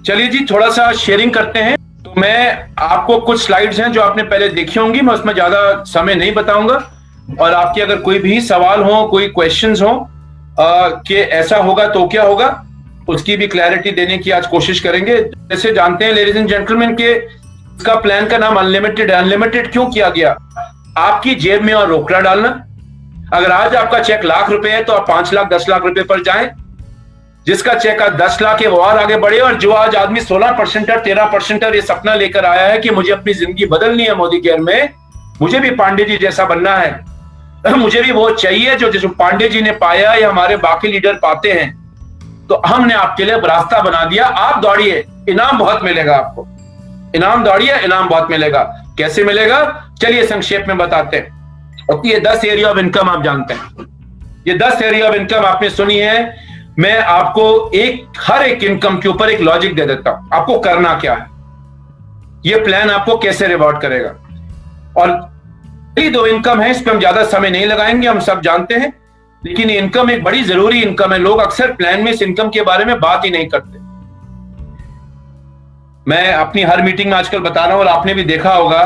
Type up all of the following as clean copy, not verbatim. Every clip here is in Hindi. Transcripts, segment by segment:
चलिए जी, थोड़ा सा शेयरिंग करते हैं। तो मैं आपको कुछ स्लाइड्स हैं जो आपने पहले देखी होंगी, मैं उसमें ज्यादा समय नहीं बताऊंगा। और आपके अगर कोई भी सवाल हो, कोई क्वेश्चंस हो कि ऐसा होगा तो क्या होगा, उसकी भी क्लैरिटी देने की आज कोशिश करेंगे। जैसे जानते हैं लेडीज एंड जेंटलमैन के इसका प्लान का नाम अनलिमिटेड। अनलिमिटेड क्यों किया गया? आपकी जेब में और रोकड़ा डालना। अगर आज आपका चेक ₹1,00,000 है तो आप 5 लाख 10 लाख रुपए पर जाएं। जिसका चेक आज 10 लाख है वो और आगे बढ़े। और जो आज आदमी 16% 13% ये सपना लेकर आया है कि मुझे अपनी जिंदगी बदलनी है मोदी केयर में, मुझे भी पांडे जी जैसा बनना है, मुझे भी वो चाहिए जो पांडे जी ने पाया या हमारे बाकी लीडर पाते हैं, तो हमने आपके लिए रास्ता बना दिया। आप दौड़िए, इनाम बहुत मिलेगा आपको। इनाम दौड़िए, इनाम बहुत मिलेगा। कैसे मिलेगा चलिए संक्षेप में बताते हैं। और ये 10 एरिया ऑफ इनकम आप जानते हैं। ये 10 एरिया ऑफ इनकम आपने सुनी है। मैं आपको हर एक इनकम के ऊपर एक लॉजिक दे देता हूं, आपको करना क्या है, ये प्लान आपको कैसे रिवॉर्ड करेगा। और ये 2 इनकम है, इस पर हम ज्यादा समय नहीं लगाएंगे, हम सब जानते हैं। लेकिन ये इनकम एक बड़ी जरूरी इनकम है। लोग अक्सर प्लान में इस इनकम के बारे में बात ही नहीं करते। मैं अपनी हर मीटिंग में आजकल बता रहा हूं, और आपने भी देखा होगा,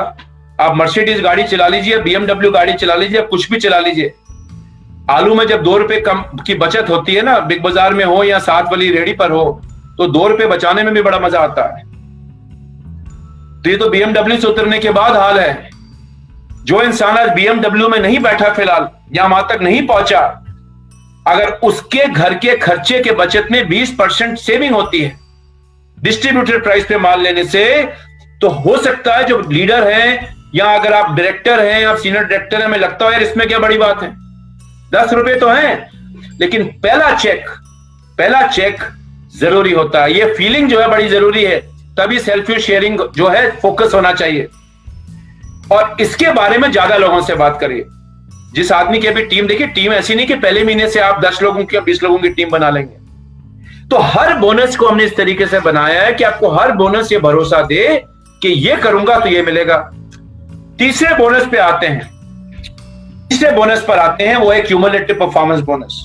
आप मर्सिडीज गाड़ी चला लीजिए, BMW गाड़ी चला लीजिए, कुछ भी चला लीजिए, आलू में जब ₹2 कम की बचत होती है ना, बिग बाजार में हो या साथ वाली रेडी पर हो, तो ₹2 बचाने में भी बड़ा मजा आता है। तो ये तो BMW से उतरने के बाद हाल है। जो इंसान आज BMW में नहीं बैठा फिलहाल, या वहां तक नहीं पहुंचा, अगर उसके घर के खर्चे के बचत में 20% सेविंग होती है डिस्ट्रीब्यूटेड प्राइस पे माल लेने से, तो हो सकता है जो लीडर है, या अगर आप डायरेक्टर हैं, आप सीनियर डायरेक्टर हैं, हमें लगता है यार इसमें क्या बड़ी बात है, ₹10 तो हैं, लेकिन पहला चेक जरूरी होता है। ये फीलिंग जो है बड़ी जरूरी है, तभी सेल्फ शेयरिंग जो है फोकस होना चाहिए। और इसके बारे में ज्यादा लोगों से बात करिए। जिस आदमी की अभी टीम देखिए, टीम ऐसी नहीं कि पहले महीने से आप 10 लोगों की 20 लोगों की टीम बना लेंगे। तो हर बोनस को हमने इस तरीके से बनाया है कि आपको हर बोनस ये भरोसा दे कि ये करूंगा तो ये मिलेगा। तीसरे बोनस पे आते हैं। तीसरे बोनस पर आते हैं, वो है क्यूमुलेटिव परफॉर्मेंस बोनस।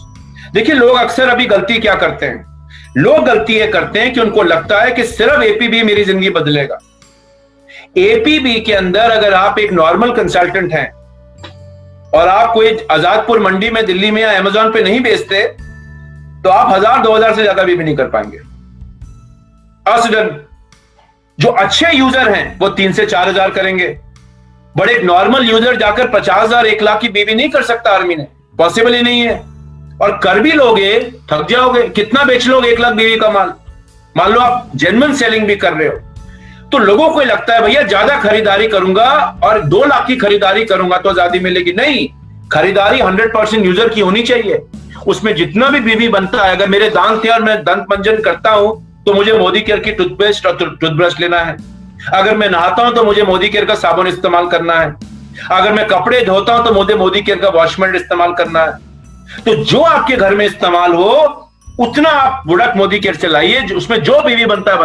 देखिए लोग अक्सर अभी गलती क्या करते हैं, लोग गलती ये करते हैं कि उनको लगता है कि सिर्फ एपीबी मेरी जिंदगी बदलेगा। एपीबी के अंदर अगर आप एक नॉर्मल कंसल्टेंट हैं और आप कोई आजादपुर मंडी में दिल्ली में या अमेजॉन पे नहीं बेचते, तो आप 1000-2000 से ज्यादा भी नहीं कर पाएंगे। जो अच्छे यूजर हैं वो 3 से 4000 करेंगे। बड़े एक नॉर्मल यूजर जाकर 50,000 1 लाख की बीवी नहीं कर सकता आर्मी ने, पॉसिबल ही नहीं है। और कर भी लोगे थक जाओगे। कितना बेच लोगे 1 लाख बीवी का माल? मान लो आप जेन्युइन सेलिंग भी कर रहे हो, तो लोगों को लगता है भैया ज्यादा खरीदारी करूंगा और 2 लाख की खरीदारी करूंगा तो आजादी मिलेगी। नहीं, खरीदारी 100% यूजर की होनी चाहिए। उसमें जितना भी बीवी बनता है, अगर मेरे दांत थे और मैं दंत मंजन करता हूं तो मुझे मोदी केयर की टूथपेस्ट और टूथब्रश लेना है। अगर मैं नहाता हूं तो मुझे मोदी केयर का साबुन इस्तेमाल करना है। अगर मैं कपड़े धोता हूं तो मुझे मोदी केयर का वॉशमेट इस्तेमाल करना है। तो जो आपके घर में इस्तेमाल हो उतना आप प्रोडक्ट मोदी केयर से लाइए। उसमें जो बीवी बनता है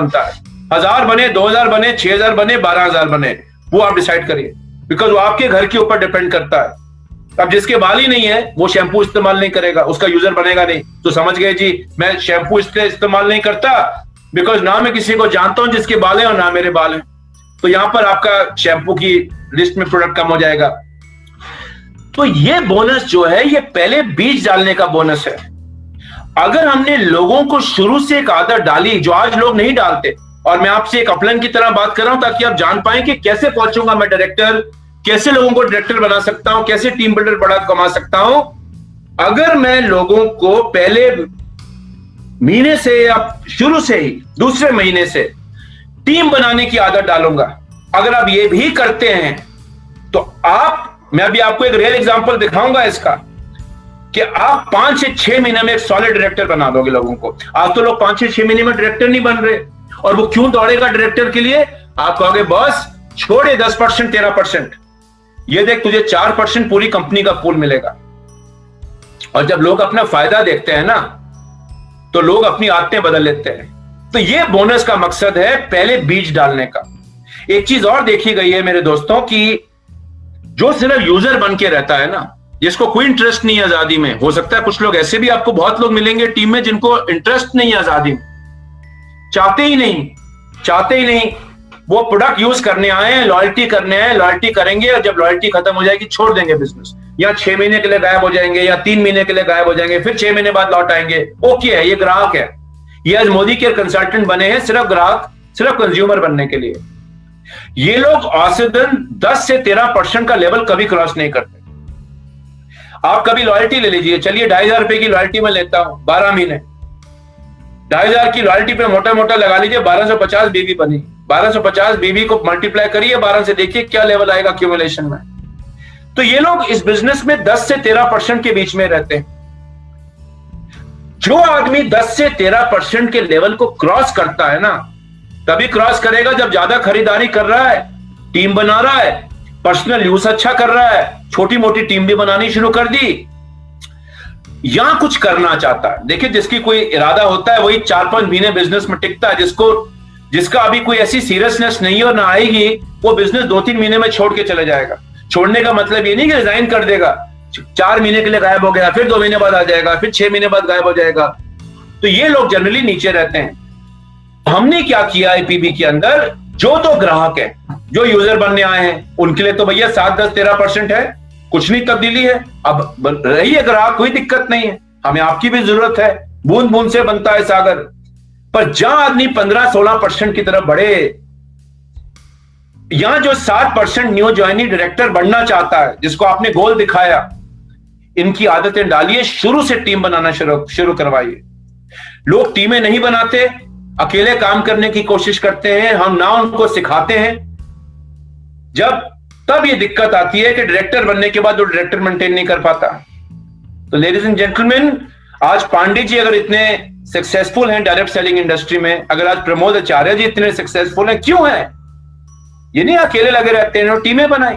1000 बने, 2000 बने, 6000 बने, 12000 बने, वो आप डिसाइड करिए, बिकॉज वो आपके घर के ऊपर डिपेंड करता है। अब जिसके बाल ही नहीं है वो शैम्पू इस्तेमाल नहीं करेगा, उसका यूजर बनेगा नहीं। तो समझ गए जी, मैं शैम्पू इसलिए इस्तेमाल नहीं करता बिकॉज ना मैं किसी को जानता हूं जिसके बाल है और ना मेरे बाल हैं। तो यहां पर आपका शैम्पू की लिस्ट में प्रोडक्ट कम हो जाएगा। तो ये बोनस जो है ये पहले बीज डालने का बोनस है। अगर हमने लोगों को शुरू से एक आदत डाली जो आज लोग नहीं डालते, और मैं आपसे एक अपलाइन की तरह बात कर रहा हूं ताकि आप जान पाए कि कैसे पहुंचूंगा मैं डायरेक्टर, कैसे लोगों को डायरेक्टर बना सकता हूं, कैसे टीम बिल्डर बड़ा कमा सकता हूं। अगर मैं लोगों को पहले महीने से या शुरू से ही दूसरे महीने से टीम बनाने की आदत डालूंगा, अगर आप ये भी करते हैं तो मैं अभी आपको एक रियल एग्जांपल दिखाऊंगा इसका, कि आप 5 से 6 महीने में एक सॉलिड डायरेक्टर बना दोगे लोगों को। आज तो लोग 5 से 6 महीने में डायरेक्टर नहीं बन रहे, और वो क्यों दौड़ेगा डायरेक्टर के लिए? आप कहोगे बॉस छोड़े 10% 13%, ये देख तुझे 4% पूरी कंपनी का पूल मिलेगा। और जब लोग अपना फायदा देखते हैं ना, तो लोग अपनी आदतें बदल लेते हैं। तो ये बोनस का मकसद है पहले बीज डालने का। एक चीज और देखी गई है मेरे दोस्तों, कि जो सिर्फ यूजर बन के रहता है ना, जिसको कोई इंटरेस्ट नहीं है आजादी में, हो सकता है कुछ लोग ऐसे भी आपको बहुत लोग मिलेंगे टीम में जिनको इंटरेस्ट नहीं है आजादी में, चाहते ही नहीं। वो प्रोडक्ट यूज करने आए हैं, लॉयल्टी करने आए, लॉयल्टी करेंगे और जब लॉयल्टी खत्म हो जाएगी छोड़ देंगे बिजनेस, या 6 महीने के लिए गायब हो जाएंगे, या 3 महीने के लिए गायब हो जाएंगे, फिर 6 महीने बाद लौट आएंगे। ओके है, ये ग्राहक है। ये आज मोदी के कंसल्टेंट बने हैं सिर्फ ग्राहक, सिर्फ कंज्यूमर बनने के लिए। ये लोग औसतन 10 से 13% का लेवल कभी क्रॉस नहीं करते। आप कभी लॉयल्टी ले लीजिए, चलिए 2,500 रुपए की लॉयल्टी में लेता हूं 12 महीने, 2,500 की लॉयल्टी पे मोटा मोटा लगा लीजिए 1250 बीबी बनी। 1250 बीबी को मल्टीप्लाई करिए 12 से, देखिए क्या लेवल आएगा क्यूमुलेशन में। तो ये लोग इस बिजनेस में 10 से 13% के बीच में रहते हैं। जो आदमी 10 से 13% के लेवल को क्रॉस करता है ना, तभी क्रॉस करेगा जब ज्यादा खरीदारी कर रहा है, टीम बना रहा है, पर्सनल यूज अच्छा कर रहा है, छोटी मोटी टीम भी बनानी शुरू कर दी, यहां कुछ करना चाहता है। देखिए, जिसकी कोई इरादा होता है वही 4-5 महीने बिजनेस में टिकता है। जिसका अभी कोई ऐसी सीरियसनेस नहीं और ना आएगी, वो बिजनेस 2-3 महीने में छोड़ के चले जाएगा। छोड़ने का मतलब ये नहीं कि रिजाइन कर देगा, 4 महीने के लिए गायब हो गया, फिर 2 महीने बाद आ जाएगा, फिर 6 महीने बाद गायब हो जाएगा। तो ये लोग जनरली नीचे रहते हैं। हमने क्या किया एपीबी के अंदर, जो तो ग्राहक है, जो यूजर बनने आए हैं, उनके लिए तो भैया 7, 10, 13% है, कुछ नहीं तब्दीली है। अब रही है ग्राहक, कोई दिक्कत नहीं है, हमें आपकी भी जरूरत है, बूंद बूंद से बनता है सागर। पर जहां आदमी 15-16% की तरफ बढ़े, यहां जो 7% न्यू ज्वाइनिंग डायरेक्टर बनना चाहता है, जिसको आपने गोल दिखाया, इनकी आदतें डालिए, शुरू से टीम बनाना शुरू करवाइए। लोग टीमें नहीं बनाते, अकेले काम करने की कोशिश करते हैं, हम ना उनको सिखाते हैं। तब ये दिक्कत आती है कि डायरेक्टर बनने के बाद वो डायरेक्टर मेंटेन नहीं कर पाता। तो लेडीज एंड जेंटलमैन, आज पांडे जी अगर इतने सक्सेसफुल हैं डायरेक्ट सेलिंग इंडस्ट्री में, अगर आज प्रमोद आचार्य जी इतने सक्सेसफुल हैं, क्यों हैं? ये नहीं अकेले लगे रहते हैं, टीमें बनाई।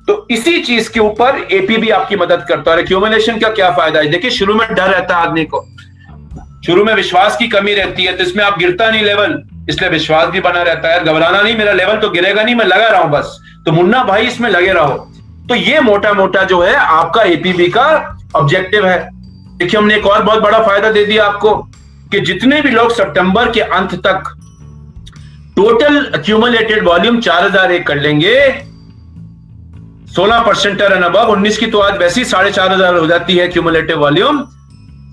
तो इसी चीज के ऊपर एपीबी आपकी मदद करता है। एक्यूमुलेशन का क्या फायदा है? देखिए, शुरू में डर रहता है आदमी को, शुरू में विश्वास की कमी रहती है, तो इसमें आप गिरता नहीं लेवल, इसलिए विश्वास भी बना रहता है। घबराना नहीं, मेरा लेवल तो गिरेगा नहीं, मैं लगा रहा हूं बस। तो मुन्ना भाई इसमें लगे रहो। तो ये मोटा मोटा जो है आपका एपीबी का ऑब्जेक्टिव है। देखिए, हमने एक और बहुत बड़ा फायदा दे दिया आपको कि जितने भी लोग सितंबर के अंत तक टोटल एक्यूमुलेटेड वॉल्यूम 4001 कर लेंगे, 16% एंड अबव, 19 की तो आज वैसे ही 4,500 हो जाती है क्यूमुलेटिव वॉल्यूम,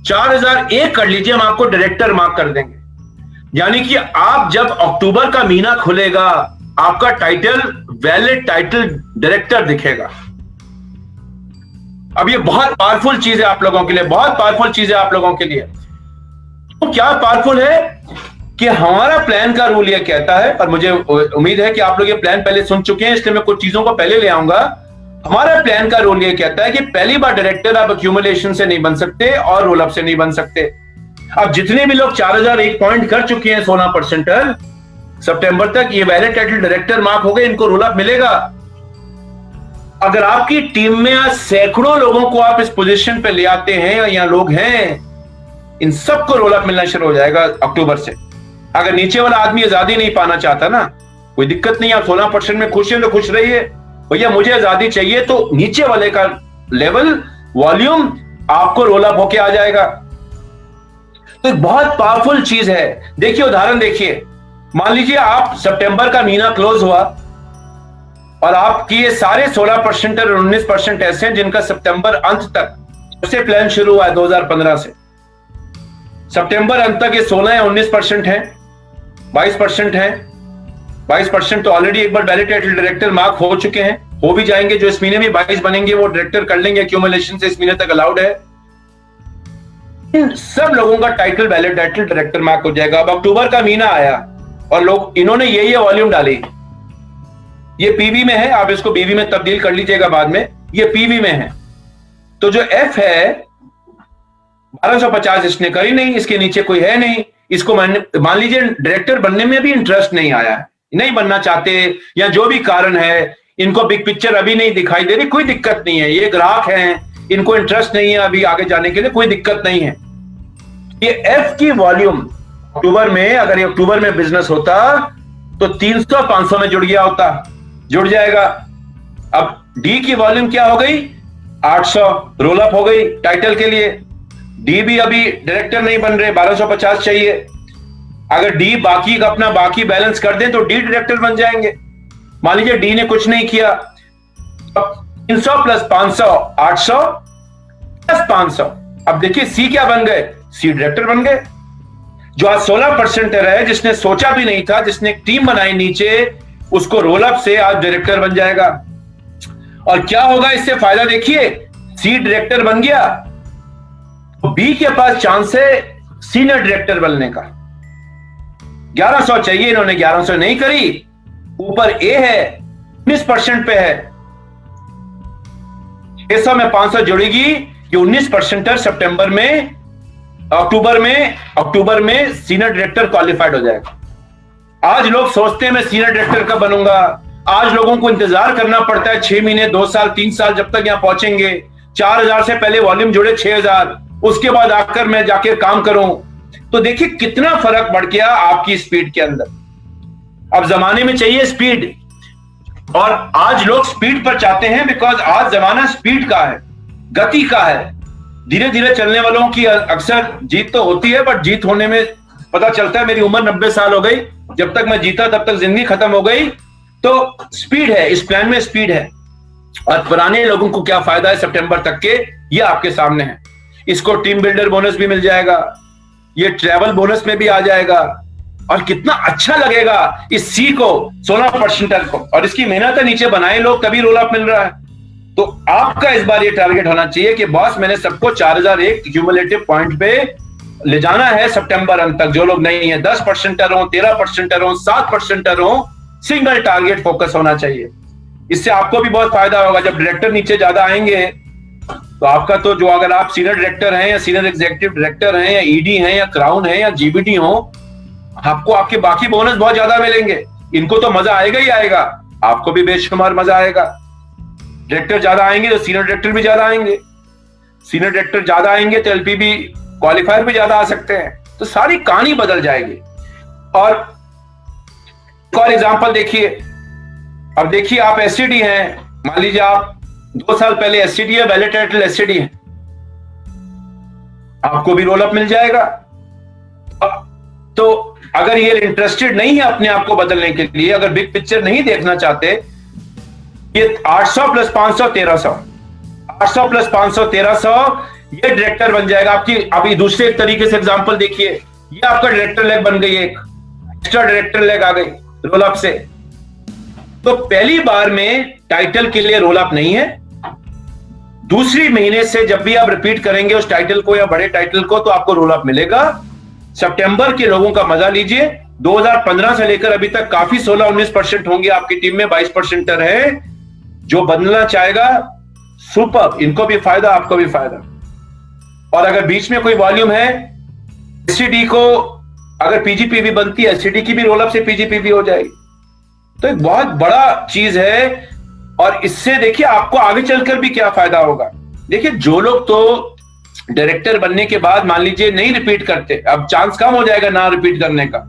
4001 कर लीजिए, हम आपको डायरेक्टर मार्क कर देंगे। यानी कि आप जब अक्टूबर का महीना खुलेगा, आपका टाइटल वैलिड टाइटल डायरेक्टर दिखेगा। अब ये बहुत पावरफुल चीज है आप लोगों के लिए, बहुत पावरफुल चीज है आप लोगों के लिए। तो क्या पावरफुल है कि हमारा प्लान का रूल ये कहता है, और मुझे उम्मीद है कि आप लोग ये प्लान पहले सुन चुके हैं, इसलिए मैं कुछ चीजों को पहले ले आऊंगा। हमारा प्लान का रूल ये कहता है कि पहली बार डायरेक्टर आप एक्यूमुलेशन से नहीं बन सकते और रोल अप से नहीं बन सकते। अब जितने भी लोग 4001 पॉइंट कर चुके हैं 16% सितंबर तक, ये वैलिड टाइटल डायरेक्टर मार्क हो गए, इनको रोल अप मिलेगा। अगर आपकी टीम में आज सैकड़ों लोगों को आप इस पोजीशन पे ले आते हैं, और यहाँ लोग हैं, इन सबको रोल अप मिलना शुरू हो जाएगा अक्टूबर से। अगर नीचे वाला आदमी आजादी नहीं पाना चाहता ना, कोई दिक्कत नहीं, आप 16% में खुश हैं तो खुश रहिए, भैया मुझे आजादी चाहिए, तो नीचे वाले का लेवल वॉल्यूम आपको रोल अप होके आ जाएगा। तो एक बहुत पावरफुल चीज है। देखिए, उदाहरण देखिए, मान लीजिए आप सितंबर का महीना क्लोज हुआ और आपकी ये सारे 16% और 19% ऐसे हैं जिनका सितंबर अंत तक से प्लान शुरू हुआ है 2015 से। सितंबर अंत तक ये 16 या 19% है, 22% है। 22% तो ऑलरेडी एक बार वैलिड टाइटल डायरेक्टर मार्क हो चुके हैं, हो भी जाएंगे। जो इस महीने में 22 बनेंगे वो डायरेक्टर कर लेंगे, एक्यूमुलेशन से इस महीने तक अलाउड है। इन सब लोगों का title valid title director mark हो जाएगा। अब अक्टूबर का महीना आया और लोग इन्होंने ये वॉल्यूम डाली, ये पीवी में है, आप इसको बीवी में तब्दील कर लीजिएगा बाद में, ये पीवी में है। तो जो एफ है 1250 इसने करी नहीं, इसके नीचे कोई है नहीं, इसको मान लीजिए डायरेक्टर बनने में भी इंटरेस्ट नहीं आया है, नहीं बनना चाहते, या जो भी कारण है, इनको बिग पिक्चर अभी नहीं दिखाई दे रही, कोई दिक्कत नहीं है। ये ग्राहक हैं, इनको इंटरेस्ट नहीं है अभी आगे जाने के लिए, कोई दिक्कत नहीं है। ये एफ की वॉल्यूम अक्टूबर में, अगर ये अक्टूबर में बिजनेस होता तो 300-500 में जुड़ जाएगा। अब डी की वॉल्यूम क्या हो गई? 800 रोल अप हो गई टाइटल के लिए। डी भी अभी डायरेक्टर नहीं बन रहे, 1250 चाहिए। अगर डी बाकी का अपना बाकी बैलेंस कर दें तो डी डायरेक्टर बन जाएंगे। मान लीजिए डी ने कुछ नहीं किया, 300 प्लस 500 800 प्लस 500। अब देखिए सी क्या बन गए, सी डायरेक्टर बन गए। जो आज 16% है, जिसने सोचा भी नहीं था, जिसने एक टीम बनाई नीचे, उसको रोल अप से आज डायरेक्टर बन जाएगा। और क्या होगा इससे फायदा देखिए, सी डायरेक्टर बन गया तो बी के पास चांस है सीनियर डायरेक्टर बनने का। 1100 चाहिए, इन्होंने 1100 नहीं करी। ऊपर ए है 19% पे है, 600 में 500 जुड़ेगी, ये 19% सितंबर में अक्टूबर में सीनियर डायरेक्टर क्वालिफाइड हो जाएगा। आज लोग सोचते हैं मैं सीनियर डायरेक्टर कब बनूंगा। आज लोगों को इंतजार करना पड़ता है 6 महीने, 2 साल, 3 साल, जब तक यहां पहुंचेंगे। 4000 से पहले वॉल्यूम जुड़े 6000, उसके बाद आकर मैं जाके काम करूं। तो देखिए कितना फर्क बढ़ गया आपकी स्पीड के अंदर। अब जमाने में चाहिए स्पीड, और आज लोग स्पीड पर चाहते हैं बिकॉज आज जमाना स्पीड का है, गति का है। धीरे धीरे चलने वालों की अक्सर जीत तो होती है, बट जीत होने में पता चलता है मेरी उम्र 90 साल हो गई, जब तक मैं जीता तब तक जिंदगी खत्म हो गई। तो स्पीड है, इस प्लान में स्पीड है। और पुराने लोगों को क्या फायदा है सितंबर तक के, ये आपके सामने है। इसको टीम बिल्डर बोनस भी मिल जाएगा, ये ट्रैवल बोनस में भी आ जाएगा, और कितना अच्छा लगेगा इस सी को 16% को। और इसकी मेहनत है, नीचे बनाए लोग तभी रोल अप मिल रहा है। तो आपका इस बार ये टारगेट होना चाहिए कि बॉस मैंने सबको 4001 क्यूमुलेटिव पॉइंट पे ले जाना है सितंबर अंत तक। जो लोग नहीं है 10% हो, 13% हो, 7% हो, सिंगल टारगेट फोकस होना चाहिए। इससे आपको भी बहुत फायदा होगा। जब डायरेक्टर नीचे ज्यादा आएंगे तो आपका तो जो, अगर आप सीनियर डायरेक्टर हैं या सीनियर एग्जीक्यूटिव डायरेक्टर हैं या ईडी हैं या क्राउन है या जीबीटी हो, आपको आपके बाकी बोनस बहुत ज्यादा मिलेंगे। इनको तो मजा आएगा ही आएगा, आपको भी बेशुमार मजा आएगा। डायरेक्टर ज्यादा आएंगे तो सीनियर डायरेक्टर भी ज्यादा आएंगे, सीनियर डायरेक्टर ज्यादा आएंगे तो एलपीबी क्वालिफायर भी ज्यादा आ सकते हैं। तो सारी कहानी बदल जाएगी। और एक और एग्जांपल देखिए, अब देखिए आप एससीडी हैं, मान लीजिए आप 2 साल पहले एससीडी है, वैलिड टाइटल एससीडी है, आपको भी रोल अप मिल जाएगा। तो अगर ये इंटरेस्टेड नहीं है अपने आप को बदलने के लिए, अगर बिग पिक्चर नहीं देखना चाहते, ये 800 प्लस 500 1300, 800 प्लस 500 1300, ये डायरेक्टर बन जाएगा आपकी। अभी दूसरे एक तरीके से एग्जांपल देखिए, ये आपका डायरेक्टर लेग बन गई, एक एक्स्ट्रा डायरेक्टर लेग आ गई रोल अप से। तो पहली बार में टाइटल के लिए रोल अप नहीं है। दूसरी महीने से जब भी आप रिपीट करेंगे उस टाइटल को या बड़े टाइटल को, तो आपको रोल अप मिलेगा। सितंबर के लोगों का मजा लीजिए। 2015 से लेकर अभी तक काफी 16-19% होंगे आपकी टीम में, 22% है। जो बदलना चाहेगा सुपर, इनको भी फायदा, आपको भी फायदा। और अगर बीच में कोई वॉल्यूम है, एससीडी को अगर पीजीपीवी बनती है, एससीडी की भी रोल अप से पीजीपीवी हो जाएगी। तो एक बहुत बड़ा चीज है। और इससे देखिए आपको आगे चलकर भी क्या फायदा होगा। देखिए जो लोग तो डायरेक्टर बनने के बाद मान लीजिए नहीं रिपीट करते, अब चांस कम हो जाएगा ना रिपीट करने का।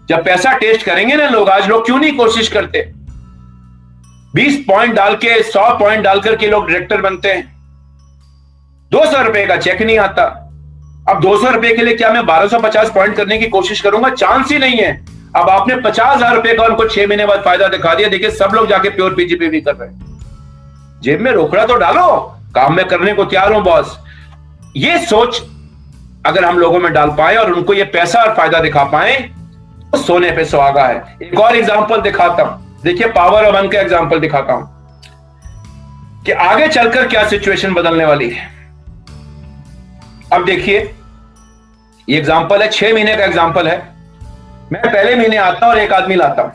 जब पैसा टेस्ट करेंगे ना लोग, आज लोग क्यों नहीं कोशिश करते, 20 पॉइंट डाल के 100 पॉइंट डालकर के लोग डायरेक्टर बनते हैं। 200 रुपए का चेक नहीं आता। अब 200 रुपए के लिए क्या मैं 1250 पॉइंट करने की कोशिश करूंगा? चांस ही नहीं है। अब आपने 50,000 रुपए का उनको 6 महीने बाद फायदा दिखा दिया। देखिए सब लोग जाके प्योर पीजीपीवी कर रहे हैं। जेब में रोकड़ा तो डालो, काम में करने को तैयार हो बॉस। ये सोच अगर हम लोगों में डाल पाए और उनको ये पैसा और फायदा दिखा पाए तो सोने पे सुहागा है। एक और एग्जांपल दिखाता हूं, देखिए पावर ऑफ वन का एग्जांपल दिखाता हूं कि आगे चलकर क्या सिचुएशन बदलने वाली है। अब देखिए ये एग्जांपल है, 6 महीने का एग्जांपल है। मैं पहले महीने आता हूं और एक आदमी लाता हूं।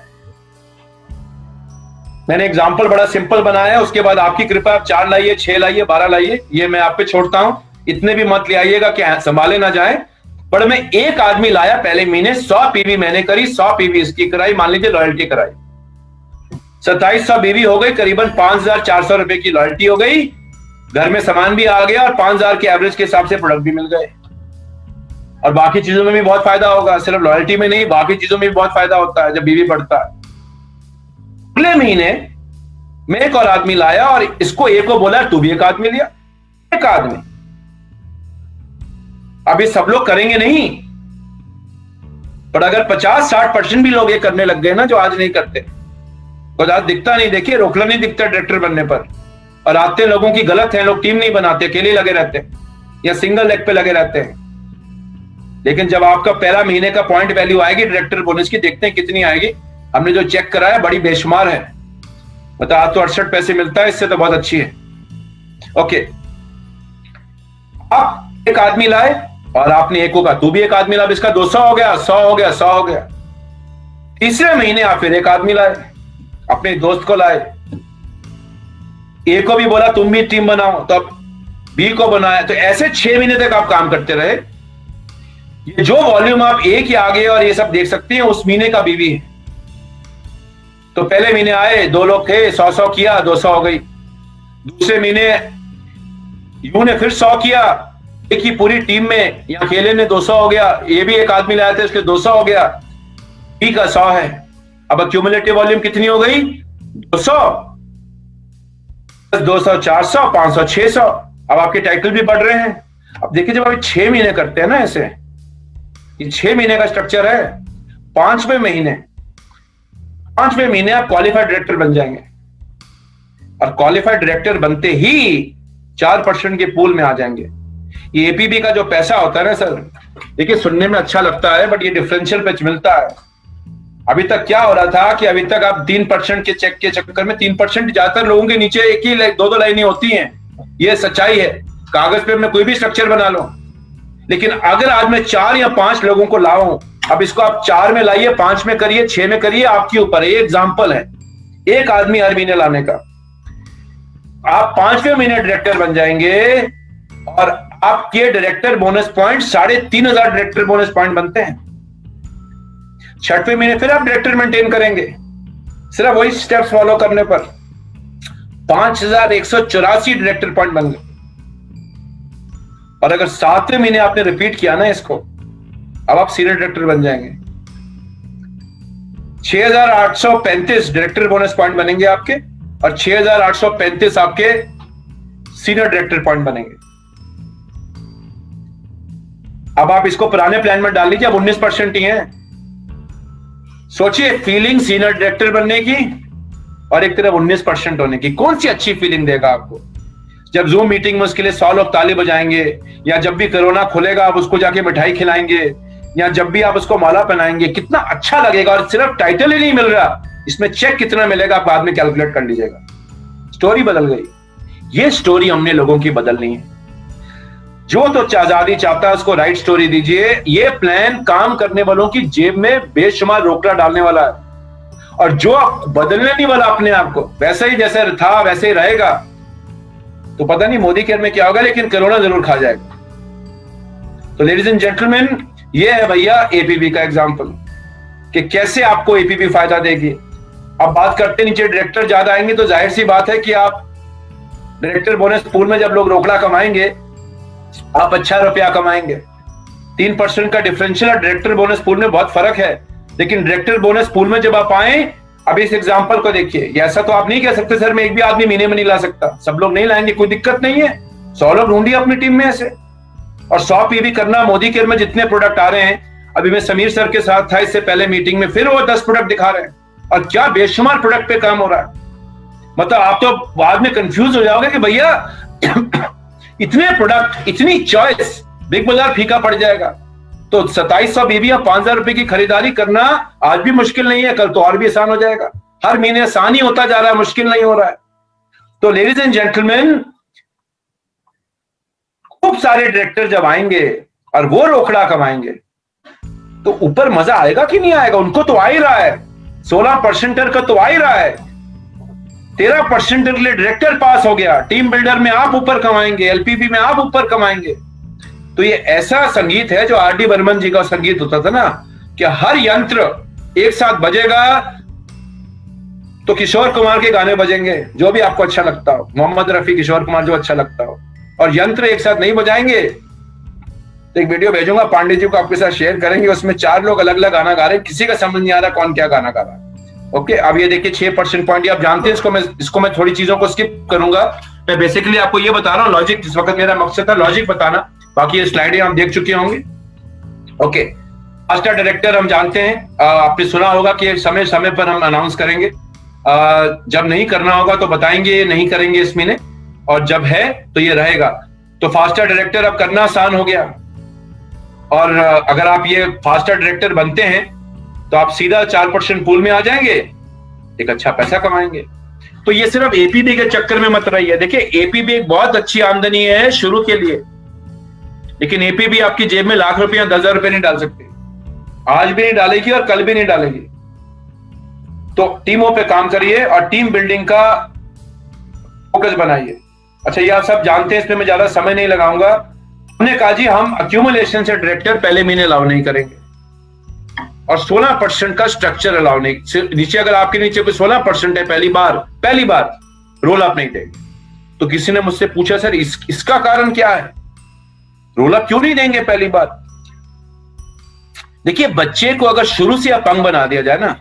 मैंने एग्जांपल बड़ा सिंपल बनाया है, उसके बाद आपकी कृपा आप 4 लाइए, 6 लाइए, 12 लाइए, ये मैं आप पे छोड़ता हूं। इतने भी मत ले आइएगा कि संभाले ना जाए। पर मैं एक आदमी लाया पहले महीने, 100 पीवी मैंने करी, 100 पीवी इसकी कराई, मान लीजिए लॉयल्टी कराई, 2700 बीवी हो गई, करीबन 5400 रुपए की लॉयल्टी हो गई। घर में सामान भी आ गया और 5000 के एवरेज के हिसाब से प्रोडक्ट भी मिल गए। और बाकी चीजों में भी बहुत फायदा होगा, सिर्फ लॉयल्टी में नहीं, बाकी चीजों में भी बहुत फायदा होता है जब बीवी बढ़ता है। अगले महीने मैं एक और आदमी लाया और इसको एक को बोला तू भी एक आदमी लिया, एक आदमी। अभी सब लोग करेंगे नहीं, पर अगर 50-60% भी लोग ये करने लग गए ना जो आज नहीं करते, तो आज दिखता नहीं, देखिए रोकड़ा नहीं दिखता डायरेक्टर बनने पर, और आते लोगों की गलत है, लोग टीम नहीं बनाते, अकेले लगे रहते हैं या सिंगल लेग पे लगे रहते हैं। लेकिन जब आपका पहला महीने का पॉइंट वैल्यू आएगी डायरेक्टर बोनस की, देखते हैं कितनी आएगी। हमने जो चेक कराया बड़ी बेशुमार है, मतलब आज तो 68 पैसे मिलता है, इससे तो बहुत अच्छी है। ओके, आप एक आदमी लाए और आपने एक होगा, तू भी एक आदमी ला, इसका 200 हो गया, 100 हो गया, 100 हो गया। तीसरे महीने आप फिर एक आदमी लाए, अपने दोस्त को लाए, ए को भी बोला तुम भी टीम बनाओ, तो अब बी को बनाया। तो ऐसे 6 महीने तक आप काम करते रहे। ये जो वॉल्यूम आप ए के आगे और ये सब देख सकते हैं, उस महीने का बीवी है। तो पहले महीने आए, 2 लोग थे, 100-100 किया, 200 हो गई। दूसरे महीने यू ने फिर 100 किया, एक ही पूरी टीम में, या अकेले ने 200 हो गया, ये भी एक आदमी लाया था, इसके 200 हो गया, बी का 100 है। अब क्यूमुलेटिव वॉल्यूम कितनी हो गई? 200, 200, 400, 500, 600। अब आपके टाइटल भी बढ़ रहे हैं। अब देखिए जब आप 6 महीने करते हैं ना ऐसे, ये 6 महीने का स्ट्रक्चर है। 5वें महीने आप क्वालिफाइड डायरेक्टर बन जाएंगे, और क्वालिफाइड डायरेक्टर बनते ही 4% के पूल में आ जाएंगे। ये एपीबी का जो पैसा होता है ना सर, देखिए सुनने में अच्छा लगता है, बट ये डिफरेंशियल पे मिलता है। अभी तक क्या हो रहा था कि अभी तक आप 3% के चेक के चक्कर में, 3% ज्यादातर लोगों के नीचे एक ही 2-2 लाइनें होती हैं, ये सच्चाई है। कागज पे मैं कोई भी स्ट्रक्चर बना लो, लेकिन अगर आज मैं 4 या 5 लोगों को लाऊं, अब इसको आप 4 में लाइए, 5 में करिए, 6 में करिए, आपके ऊपर है। ये एग्जाम्पल है, एक आदमी हर महीने लाने का। आप 5वें महीने डायरेक्टर बन जाएंगे, और आपके director bonus point 3,500 director bonus point बनते हैं। 6वें महीने फिर आप डायरेक्टर मेंटेन करेंगे, सिर्फ वही स्टेप्स फॉलो करने पर 5,184 डायरेक्टर पॉइंट बन गए। और अगर 7वें महीने आपने रिपीट किया ना इसको, अब आप सीनियर डायरेक्टर बन जाएंगे। 6,835 डायरेक्टर बोनस पॉइंट बनेंगे आपके, और 6,835 आपके सीनियर डायरेक्टर पॉइंट बनेंगे। अब आप इसको पुराने प्लान में डाल लीजिए, अब 19% ही है। सोचिए फीलिंग सीनियर डायरेक्टर बनने की और एक तरफ 19% होने की, कौन सी अच्छी फीलिंग देगा आपको? जब जूम मीटिंग में उसके लिए 100 लोग ताली बजाएंगे, या जब भी कोरोना खुलेगा आप उसको जाके मिठाई खिलाएंगे, या जब भी आप उसको माला पहनाएंगे, कितना अच्छा लगेगा। और सिर्फ टाइटल ही नहीं मिल रहा, इसमें चेक कितना मिलेगा आप बाद में कैलकुलेट कर लीजिएगा। स्टोरी बदल गई। ये स्टोरी हमने लोगों की बदलनी है। जो तो आजादी चाहता है उसको राइट स्टोरी दीजिए। ये प्लान काम करने वालों की जेब में बेशुमार रोकड़ा डालने वाला है, और जो बदलने नहीं वाला अपने आप को, वैसे ही जैसे था वैसे ही रहेगा, तो पता नहीं मोदी केयर में क्या होगा, लेकिन कोरोना जरूर खा जाएगा। तो लेडीज एंड जेंटलमैन, ये है भैया एपीबी का एग्जांपल कि कैसे आपको एपीबी फायदा देगी। अब बात करते नीचे डायरेक्टर ज्यादा आएंगे, तो जाहिर सी बात है कि आप डायरेक्टर बोनस पूल में जब लोग रोकड़ा कमाएंगे, आप अच्छा रुपया कमाएंगे। 3% का डिफरेंशियल और डायरेक्टर बोनस पूल में बहुत फर्क है, लेकिन डायरेक्टर बोनस पूल में जब आप आए, अब इस एग्जांपल को देखिए। ऐसा तो आप नहीं कह सकते सर मैं एक भी आदमी महीने में नहीं ला सकता, सब लोग नहीं लाएंगे, कोई दिक्कत नहीं है। 100 लोग ढूंढिए अपनी टीम में ऐसे, और 100 पीवी करना। मोदी केयर में जितने प्रोडक्ट आ रहे हैं, अभी मैं समीर सर के साथ था इससे पहले मीटिंग में, फिर वो 10 प्रोडक्ट दिखा रहे हैं, और क्या बेशुमार प्रोडक्ट पे काम हो रहा है। मतलब आप तो बाद में कंफ्यूज हो जाओगे कि भैया इतने प्रोडक्ट, इतनी चॉइस, बिग बाजार फीका पड़ जाएगा। तो 2700 बीबियां 5,000 रुपए की खरीदारी करना आज भी मुश्किल नहीं है, कल तो और भी आसान हो जाएगा। हर महीने आसान ही होता जा रहा है, मुश्किल नहीं हो रहा है। तो लेडीज एंड जेंटलमैन, खूब सारे डायरेक्टर जब आएंगे और वो रोकड़ा कमाएंगे, तो ऊपर मजा आएगा कि नहीं आएगा? उनको तो आ ही रहा है, 16% का तो आ ही रहा है। 13% के लिए डायरेक्टर पास हो गया, टीम बिल्डर में आप ऊपर कमाएंगे, एलपीबी में आप ऊपर कमाएंगे। तो ये ऐसा संगीत है जो आर डी बर्मन जी का संगीत होता था ना, कि हर यंत्र एक साथ बजेगा तो किशोर कुमार के गाने बजेंगे, जो भी आपको अच्छा लगता हो, मोहम्मद रफी, किशोर कुमार, जो अच्छा लगता हो, और यंत्र एक साथ नहीं बजाएंगे। तो एक वीडियो भेजूंगा पांडे जी को, आपके साथ शेयर करेंगे, उसमें 4 लोग अलग अलग गाना गा रहे हैं, किसी का समझ नहीं आ रहा कौन क्या गाना गा रहा है। ओके, अब ये देखिए 6% पॉइंट, आप जानते हैं इसको मैं थोड़ी चीजों को स्किप करूंगा। मैं बेसिकली आपको ये बता रहा हूँ लॉजिक, जिस वक्त मेरा मकसद था लॉजिक बताना, बाकी ये स्लाइडें आप देख चुके होंगे। ओके, फास्टर डायरेक्टर हम जानते हैं, आपने सुना होगा कि समय समय पर हम अनाउंस करेंगे। जब नहीं करना होगा तो बताएंगे, नहीं करेंगे इस महीने, और जब है तो ये रहेगा। तो फास्टर डायरेक्टर अब करना आसान हो गया, और अगर आप ये फास्टर डायरेक्टर बनते हैं तो आप सीधा 4% पूल में आ जाएंगे, एक अच्छा पैसा कमाएंगे। तो ये सिर्फ एपीबी के चक्कर में मत रहिए। देखिए, एपीबी एक बहुत अच्छी आमदनी है शुरू के लिए, लेकिन एपीबी आपकी जेब में लाख रुपया 10,000 रुपए नहीं डाल सकती, आज भी नहीं डालेगी और कल भी नहीं डालेगी। तो टीमों पे काम करिए और टीम बिल्डिंग का फोकस बनाइए। अच्छा, ये आप सब जानते हैं, इसमें मैं ज्यादा समय नहीं लगाऊंगा। हमने कहा जी हम अक्यूमुलेशन से डायरेक्टर पहले महीने अलाउ नहीं करेंगे, और 16% का स्ट्रक्चर अलाउ नहीं। नीचे अगर आपके नीचे कोई 16% है, पहली बार रोल अप नहीं देंगे। तो किसी ने मुझसे पूछा सर इसका कारण क्या है, रोल अप क्यों नहीं देंगे पहली बार? देखिए, बच्चे को अगर शुरू से अपंग बना दिया जाए ना,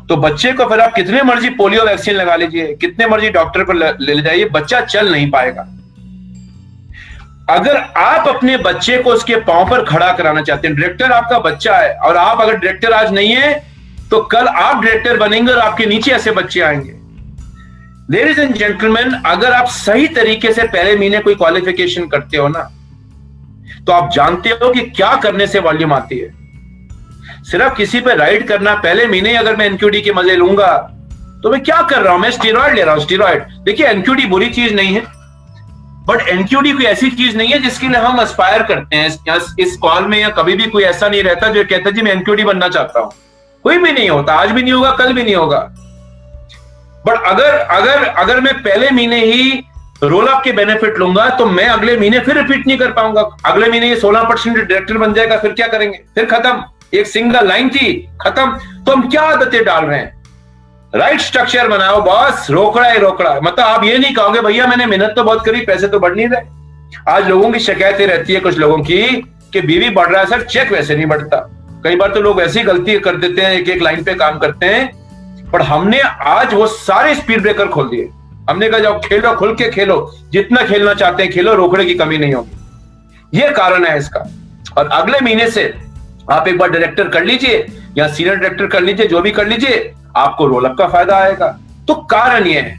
तो बच्चे को फिर आप कितने मर्जी पोलियो वैक्सीन लगा लीजिए, कितने मर्जी डॉक्टर पर ले जाइए, बच्चा चल नहीं पाएगा। अगर आप अपने बच्चे को उसके पांव पर खड़ा कराना चाहते हैं, डायरेक्टर आपका बच्चा है, और आप अगर डायरेक्टर आज नहीं है तो कल आप डायरेक्टर बनेंगे और आपके नीचे ऐसे बच्चे आएंगे। लेडीज एंड जेंटलमैन, अगर आप सही तरीके से पहले महीने कोई क्वालिफिकेशन करते हो ना, तो आप जानते हो कि क्या करने से वॉल्यूम आती है। सिर्फ किसी पे राइड करना, पहले महीने अगर मैं एनक्यूडी के मजे लूंगा तो मैं क्या कर रहा हूं, मैं स्टेरॉइड ले रहा हूं, स्टेरॉइड। देखिए, एनक्यूडी बुरी चीज नहीं है, बट एनक्यूडी कोई ऐसी चीज नहीं है जिसके लिए हम एस्पायर करते हैं। इस कॉल में या कभी भी कोई ऐसा नहीं रहता जो कहता जी मैं एनक्यूडी बनना चाहता हूं, कोई भी नहीं होता, आज भी नहीं होगा, कल भी नहीं होगा। बट अगर मैं पहले महीने ही रोल अप के बेनिफिट लूंगा तो मैं अगले महीने फिर रिपीट नहीं कर पाऊंगा। अगले महीने ये 16% डायरेक्टर बन जाएगा, फिर क्या करेंगे, फिर खत्म। एक सिंगल लाइन थी, खत्म। तो हम क्या आदतें डाल रहे हैं? राइट स्ट्रक्चर बनाओ बॉस, रोकड़ा है रोकड़ा। मतलब आप ये नहीं कहोगे भैया मैंने मेहनत तो बहुत करी, पैसे तो बढ़ नहीं रहे। आज लोगों की शिकायतें रहती है कुछ लोगों की कि बीवी बढ़ रहा है सर, चेक वैसे नहीं बढ़ता। कई बार तो लोग ऐसी गलती कर देते हैं, एक एक लाइन पे काम करते हैं। पर हमने आज वो सारे स्पीड ब्रेकर खोल दिए। हमने कहा जाओ खेलो, खुल के खेलो, जितना खेलना चाहते हैं खेलो, रोकड़े की कमी नहीं होगी। ये कारण है इसका। और अगले महीने से आप एक बार डायरेक्टर कर लीजिए या सीनियर डायरेक्टर कर लीजिए, जो भी कर लीजिए, आपको रोल अप का फायदा आएगा। तो कारण ये है।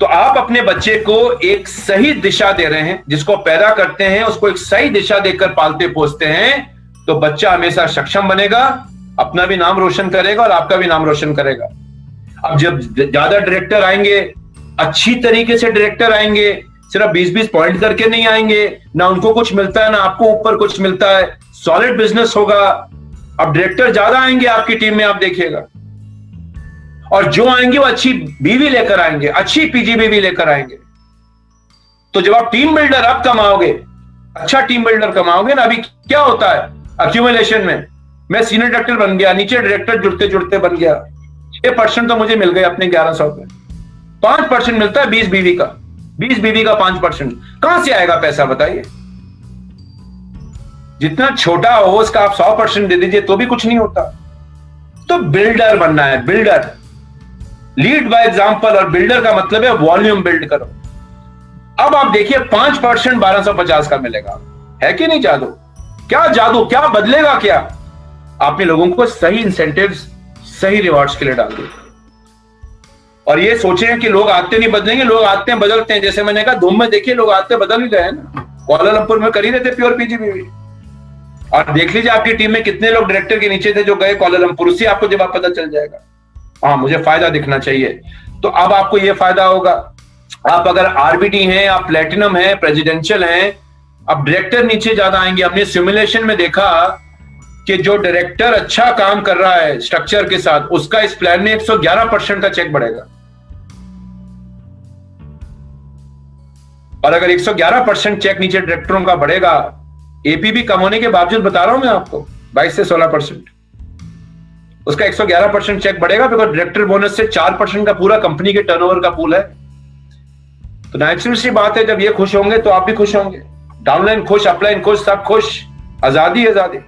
तो आप अपने बच्चे को एक सही दिशा दे रहे हैं, जिसको पैदा करते हैं उसको एक सही दिशा देकर पालते पोसते हैं, तो बच्चा हमेशा सक्षम बनेगा, अपना भी नाम रोशन करेगा और आपका भी नाम रोशन करेगा। अब जब ज्यादा डायरेक्टर आएंगे, अच्छी तरीके से डायरेक्टर आएंगे, सिर्फ 20-20 पॉइंट करके नहीं आएंगे, ना उनको कुछ मिलता है ना आपको ऊपर कुछ मिलता है, सॉलिड बिजनेस होगा। अब डायरेक्टर ज्यादा आएंगे आपकी टीम में, आप देखिएगा, और जो आएंगे वो अच्छी बीवी लेकर आएंगे, अच्छी पीजी बीवी लेकर आएंगे। तो जब आप टीम बिल्डर आप कमाओगे, अच्छा टीम बिल्डर कमाओगे ना। अभी क्या होता है अक्यूमुलेशन में, मैं सीनियर डायरेक्टर बन गया, नीचे डायरेक्टर जुड़ते जुड़ते बन गया, 6% तो मुझे मिल गए अपने 1100 पे, 5% मिलता है 20 बीवी का, 20 बीवी का 5%। कहां से आएगा पैसा बताइए? जितना छोटा हो उसका आप 100% दे दीजिए तो भी कुछ नहीं होता। तो बिल्डर बनना है, बिल्डर, लीड बाय एग्जांपल। और बिल्डर का मतलब है वॉल्यूम बिल्ड करो। अब आप देखिए 5% 1250 का मिलेगा, है कि नहीं जादू? क्या जादू, क्या बदलेगा? क्या आपने लोगों को सही इंसेंटिव्स, सही रिवॉर्ड्स के लिए डाल दिए। और ये सोचे कि लोग आते नहीं बदलेंगे, लोग आते हैं बदलते हैं। जैसे मैंने कहा धूम में देखिए लोग आते बदल ही रहे हैं ना। कुआलालंपुर में कर ही रहे थे प्योर पीजीबीवी, और देख लीजिए आपकी टीम में कितने लोग डायरेक्टर के नीचे थे जो गए कुआलालंपुर। उससे आपको जवाब पता चल जाएगा। हाँ, मुझे फायदा दिखना चाहिए, तो अब आपको यह फायदा होगा। आप अगर आरबीटी हैं, आप प्लेटिनम हैं, प्रेसिडेंशियल हैं, अब डायरेक्टर नीचे ज्यादा आएंगे। हमने सिमुलेशन में देखा कि जो डायरेक्टर अच्छा काम कर रहा है स्ट्रक्चर के साथ, उसका इस प्लान में 111% का चेक बढ़ेगा। और अगर 111% चेक नीचे डायरेक्टरों का बढ़ेगा, एपीबी कम होने के बावजूद बता रहा हूं मैं आपको 22 से 16%, उसका 111% चेक बढ़ेगा, बिकॉज डायरेक्टर बोनस से 4% का पूरा कंपनी के टर्नओवर का पूल है। तो नेचुरल सी बात है, जब ये खुश होंगे तो आप भी खुश होंगे। डाउनलाइन खुश, अपलाइन खुश, सब खुश। आजादी आजादी।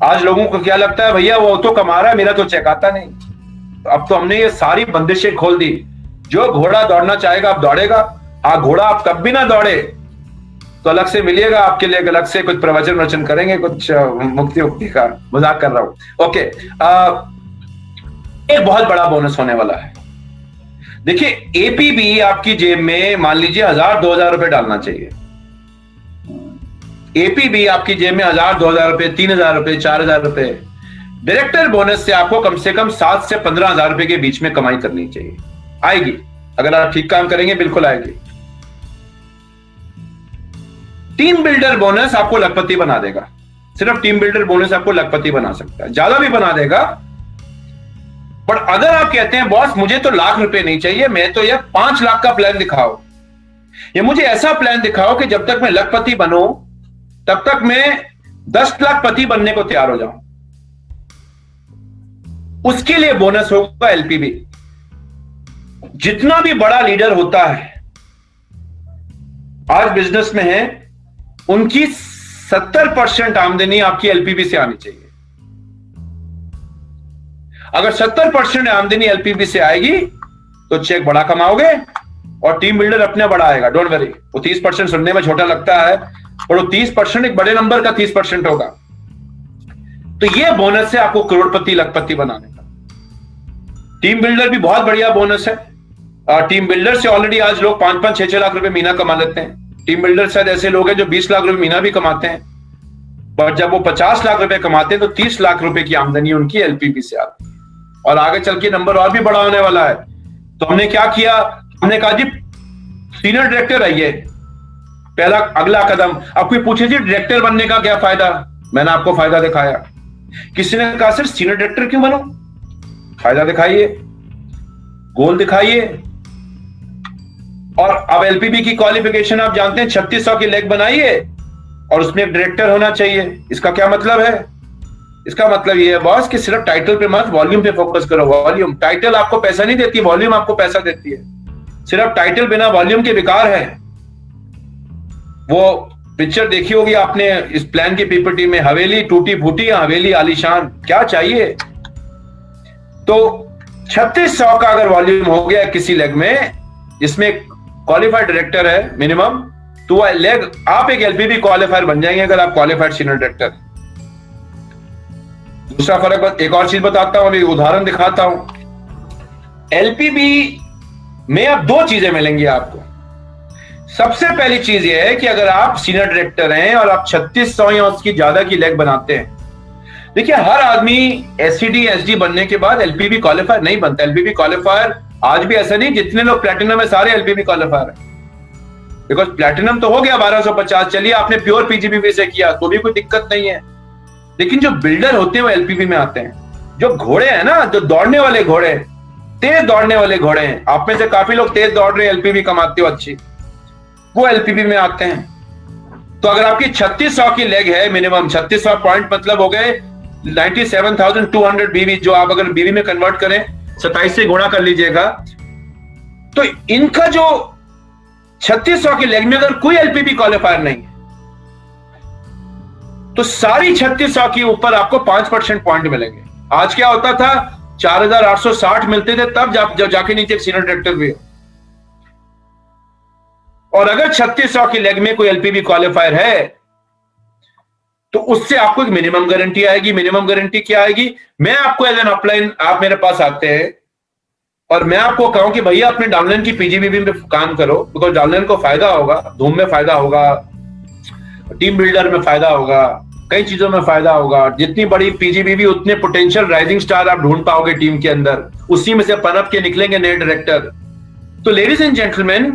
आज लोगों को क्या लगता है, भैया वो तो कमा रहा है, मेरा तो चेक आता नहीं। तो अब तो हमने ये सारी बंदिशें खोल दी। जो घोड़ा दौड़ना चाहेगा अब दौड़ेगा। हाँ, घोड़ा आप कब भी ना दौड़े, तो अलग से मिलिएगा, आपके लिए अलग से कुछ प्रवचन वचन करेंगे, कुछ मुक्ति उक्ति का। मजाक कर रहा हूं। ओके, एक बहुत बड़ा बोनस होने वाला है। देखिए, एपीबी आपकी जेब में मान लीजिए 1000-2000 रुपए डालना चाहिए। एपीबी आपकी जेब में 1000-2000 रुपए, 3000 रुपए, 4000 रुपए। डायरेक्टर बोनस से आपको कम से कम 7 से 15,000 रुपए के बीच में कमाई करनी चाहिए। आएगी, अगर आप ठीक काम करेंगे बिल्कुल आएगी। टीम बिल्डर बोनस आपको लखपति बना देगा। सिर्फ टीम बिल्डर बोनस आपको लखपति बना सकता है, ज्यादा भी बना देगा। पर अगर आप कहते हैं बॉस मुझे तो लाख रुपए नहीं चाहिए, मैं तो यार 5 लाख का प्लान दिखाओ, या मुझे ऐसा प्लान दिखाओ कि जब तक मैं लखपति बनूं तब तक मैं 10 लाख पति बनने को तैयार हो जाऊं, उसके लिए बोनस होगा एलपीबी। जितना भी बड़ा लीडर होता है आज बिजनेस में है, उनकी 70% आमदनी आपकी एलपीबी से आनी चाहिए। अगर 70% आमदनी एलपीबी से आएगी तो चेक बड़ा कमाओगे और टीम बिल्डर अपने बड़ा आएगा। डोंट वरी, वो 30% सुनने में छोटा लगता है, और वो 30% एक बड़े नंबर का 30% होगा। तो ये बोनस है आपको करोड़पति लखपति बनाने का। टीम बिल्डर भी बहुत बढ़िया बोनस है। टीम बिल्डर से ऑलरेडी आज लोग 5-5, 6-6 लाख रुपए महीना कमा लेते हैं। टीम बिल्डर शायद ऐसे लोग हैं जो 20 लाख रुपए महीना भी कमाते हैं, पर जब वो 50 लाख रुपए कमाते हैं तो 30 लाख रुपए की आमदनी उनकी एलपीबी से आती है। और आगे चल के नंबर और भी बड़ा होने वाला है। तो हमने क्या किया, हमने कहा जी सीनियर डायरेक्टर आइए, पहला अगला कदम। अब कोई पूछे जी डायरेक्टर बनने का क्या फायदा, मैंने आपको फायदा दिखाया। किसी ने कहा सर सीनियर डायरेक्टर क्यों बनो, फायदा दिखाइए, गोल दिखाइए। और अब एलपीबी की क्वालिफिकेशन आप जानते हैं, 3600 की लेग बनाइए और उसमें एक डायरेक्टर होना चाहिए। इसका क्या मतलब है, इसका मतलब ये है बॉस कि सिर्फ टाइटल पे मत, वॉल्यूम पे फोकस करो। वॉल्यूम, टाइटल आपको पैसा नहीं देती, वॉल्यूम आपको पैसा देती है। सिर्फ टाइटल बिना वॉल्यूम के बेकार है। वो पिक्चर देखी होगी आपने इस प्लान की पीपीटी में, हवेली टूटी फूटी या हवेली आलीशान, क्या चाहिए। तो 3600 का अगर वॉल्यूम हो गया किसी लेग में जिसमें क्वालिफाइड डायरेक्टर है मिनिमम, तो वह लेग आप एक एलपीबी क्वालिफायर बन जाएंगे अगर आप क्वालिफाइड सीनियर डायरेक्टर। दूसरा फर्क, एक और चीज बताता हूं, अभी उदाहरण दिखाता हूं। एलपीबी में अब 2 चीजें मिलेंगी आपको। सबसे पहली चीज यह है कि अगर आप सीनियर डायरेक्टर हैं और आप 3600 या उसकी ज्यादा की लेग बनाते हैं, देखिए हर आदमी एससीडी एसडी बनने के बाद एलपीबी क्वालिफायर नहीं बनता। एलपीबी क्वालिफायर आज भी ऐसा नहीं, जितने लोग प्लैटिनम है सारे एलपीबी क्वालिफायर है। बिकॉज प्लैटिनम तो हो गया 1250, चलिए आपने प्योर पीजीबीबी से किया तो भी कोई दिक्कत नहीं है। लेकिन जो बिल्डर होते हैं वो एलपीबी में आते हैं। जो घोड़े हैं ना, जो दौड़ने वाले घोड़े, तेज दौड़ने वाले घोड़े हैं, आप में से काफी लोग तेज दौड़ रहे हैं, एलपीबी कमाते हो अच्छी, वो एलपीबी में आते हैं। तो अगर आपकी 3600 की लेग है मिनिमम, 3600 पॉइंट मतलब हो गए 97,200 बीवी, जो आप अगर बीवी में कन्वर्ट करें 27 से गुणा कर लीजिएगा, तो इनका जो 3600 की लेग में अगर कोई एलपीबी क्वालिफायर नहीं है तो सारी 3600 के ऊपर आपको 5% पॉइंट मिलेंगे। आज क्या होता था, 4860 मिलते थे तब जब जाके नीचे सीनियर डायरेक्टर भी हो। और अगर 3600 की लेग में कोई एलपीबी क्वालिफायर है तो उससे आपको एक मिनिमम गारंटी आएगी। मिनिमम गारंटी क्या आएगी, मैं आपको एज एन अपलाइन, आप मेरे पास आते हैं और मैं आपको कहूं कि भैया अपने डाउनलाइन की पीजीबीबी में काम करो, बिकॉज डाउनलाइन को फायदा होगा, धूम में फायदा होगा, टीम बिल्डर में फायदा होगा, कई चीजों में फायदा होगा। जितनी बड़ी पीजीबीबी उतने पोटेंशियल राइजिंग स्टार आप ढूंढ पाओगे टीम के अंदर, उसी में से पनप के निकलेंगे नए डायरेक्टर। तो ladies and gentleman,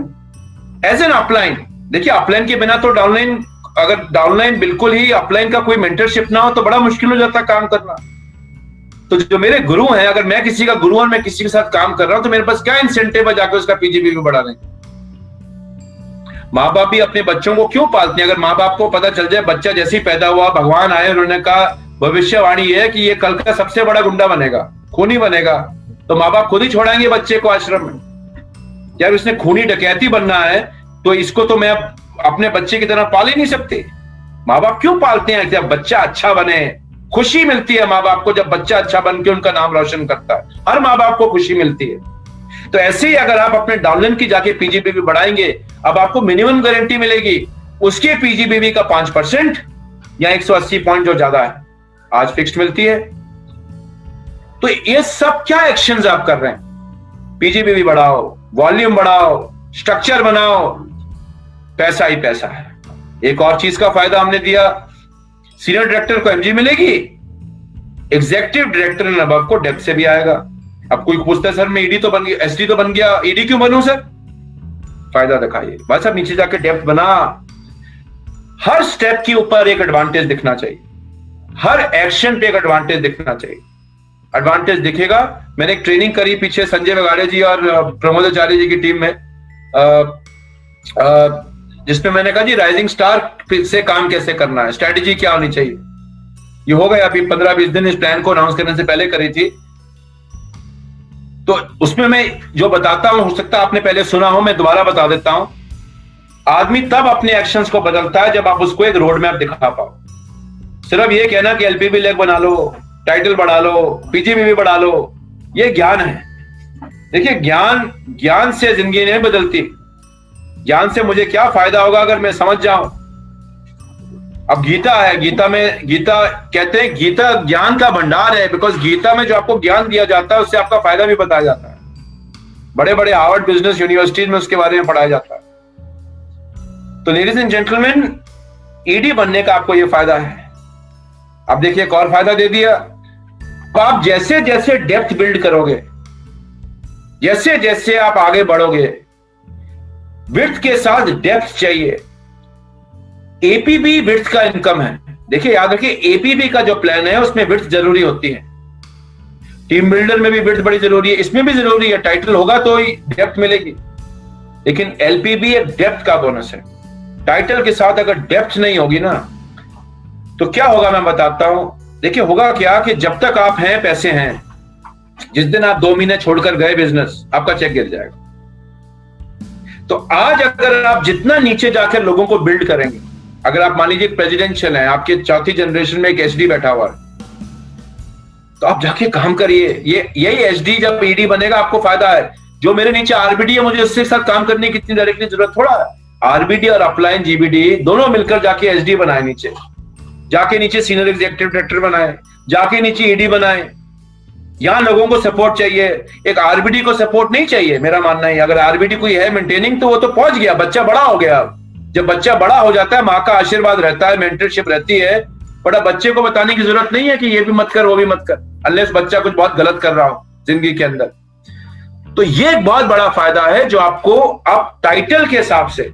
as an upline, देखिए अपलाइन के बिना तो डाउनलाइन, अगर डाउनलाइन बिल्कुल ही अपलाइन का कोई मेंटरशिप ना हो तो बड़ा मुश्किल हो जाता काम करना। तो जो मेरे गुरु हैं, अगर मैं किसी का गुरु और मैं किसी के साथ काम कर रहा हूं तो मेरे पास क्या इंसेंटिव है जाकर उसका पीजीबीबी बढ़ाने। माँ बाप भी अपने बच्चों को क्यों पालते हैं, अगर माँ बाप को पता चल जाए बच्चा जैसे ही पैदा हुआ भगवान आए उन्होंने कहा भविष्यवाणी है कि ये कल का सबसे बड़ा गुंडा बनेगा, खूनी बनेगा, तो माँ बाप खुद ही छोड़ाएंगे बच्चे को आश्रम में। यार इसने खूनी डकैती बनना है तो इसको तो मैं अपने बच्चे की तरह पाल ही नहीं सकते। माँ बाप क्यों पालते हैं, जब बच्चा अच्छा बने, खुशी मिलती है माँ बाप को जब बच्चा अच्छा बन के उनका नाम रोशन करता है, हर माँ बाप को खुशी मिलती है। तो ऐसे ही अगर आप अपने डाउनलाइन की जाके पीजीबीबी बढ़ाएंगे, अब आपको मिनिमम गारंटी मिलेगी उसके पीजीबीवी का 5% या 180 पॉइंट जो ज्यादा है आज फिक्स्ड मिलती है। तो ये सब क्या एक्शंस आप कर रहे हैं? पीजीबीवी बढ़ाओ, वॉल्यूम बढ़ाओ, स्ट्रक्चर बनाओ, पैसा ही पैसा है। एक और चीज का फायदा हमने दिया, सीनियर डायरेक्टर को एमजी मिलेगी, एग्जीक्यूटिव डायरेक्टर एंड अबव को डेप्थ से भी आएगा। अब कोई पूछता है सर मैं ईडी तो बन गया, एसडी तो बन गया, ईडी क्यों बनूं सर? फायदा दिखाइए बस, अब नीचे जाके डेप्थ बना। हर स्टेप के ऊपर एक एडवांटेज दिखना चाहिए, हर एक्शन पे एक एडवांटेज दिखना चाहिए। एडवांटेज दिखेगा। मैंने एक ट्रेनिंग करी पीछे संजय बगाड़े जी और प्रमोद आचार्य जी की टीम में, जिसमें मैंने कहा जी राइजिंग स्टार से काम कैसे करना है, स्ट्रेटेजी क्या होनी चाहिए। ये हो गया अभी 15-20 दिन, इस प्लान को अनाउंस करने से पहले करी थी। तो उसमें मैं जो बताता हूं, हो सकता है आपने पहले सुना हो, मैं दोबारा बता देता हूं। आदमी तब अपने एक्शंस को बदलता है जब आप उसको एक रोड मैप दिखा पाओ। सिर्फ ये कहना कि एलपीबी लेग बना लो, टाइटल बढ़ा लो, पीजीबीवी बढ़ा लो, ये ज्ञान है। देखिए ज्ञान से जिंदगी नहीं बदलती। ज्ञान से मुझे क्या फायदा होगा अगर मैं समझ जाऊं। अब गीता है, गीता कहते हैं गीता ज्ञान का भंडार है, बिकॉज गीता में जो आपको ज्ञान दिया जाता है उससे आपका फायदा भी बताया जाता है। बड़े बड़े हार्वर्ड बिजनेस यूनिवर्सिटीज में उसके बारे में पढ़ाया जाता है। तो लेडीज एंड जेंटलमैन, ईडी बनने का आपको यह फायदा है। अब देखिए एक और फायदा दे दिया। तो आप जैसे जैसे डेप्थ बिल्ड करोगे, जैसे जैसे आप आगे बढ़ोगे, विड्थ के साथ डेप्थ चाहिए। एपीबी विड्थ का इनकम है। देखिए याद रखिए, एपीबी का जो प्लान है उसमें विड्थ जरूरी होती है। टीम बिल्डर में भी विड्थ बड़ी जरूरी है, इसमें भी जरूरी है। टाइटल होगा तो ही डेप्थ मिलेगी, लेकिन एलपीबी एक डेप्थ का बोनस है। टाइटल के साथ अगर डेप्थ नहीं होगी ना तो क्या होगा मैं बताता हूं। देखिए होगा क्या कि जब तक आप हैं, पैसे हैं, जिस दिन आप 2 महीने छोड़कर गए बिजनेस, आपका चेक गिर जाएगा। तो आज अगर आप जितना नीचे जाकर लोगों को बिल्ड करेंगे, अगर आप मान लीजिए प्रेसिडेंशियल हैं, आपके चौथी जनरेशन में एक एसडी बैठा हुआ है, तो आप जाके काम करिए। यही एसडी जब ईडी बनेगा आपको फायदा है। जो मेरे नीचे आरबीडी है, मुझे उसके साथ काम करने की इतनी डायरेक्टली जरूरत थोड़ा है। आरबीडी और अपलाइन जीबीडी दोनों मिलकर जाके एसडी बनाए, नीचे जाके नीचे सीनियर एग्जीक्यूटिव डायरेक्टर बनाए, जाके नीचे ईडी बनाए। यहां लोगों को सपोर्ट चाहिए, एक आरबीडी को सपोर्ट नहीं चाहिए। मेरा मानना है अगर आरबीडी कोई है मेंटेनिंग तो वो तो पहुंच गया, बच्चा बड़ा हो गया। जब बच्चा बड़ा हो जाता है, माँ का आशीर्वाद रहता है, मेंटरशिप रहती है। बड़ा बच्चे को बताने की जरूरत नहीं है कि ये भी मत कर, वो भी मत कर, अनलेस बच्चा कुछ बहुत गलत कर रहा हो जिंदगी के अंदर। तो ये एक बहुत बड़ा फायदा है जो आपको आप टाइटल के हिसाब से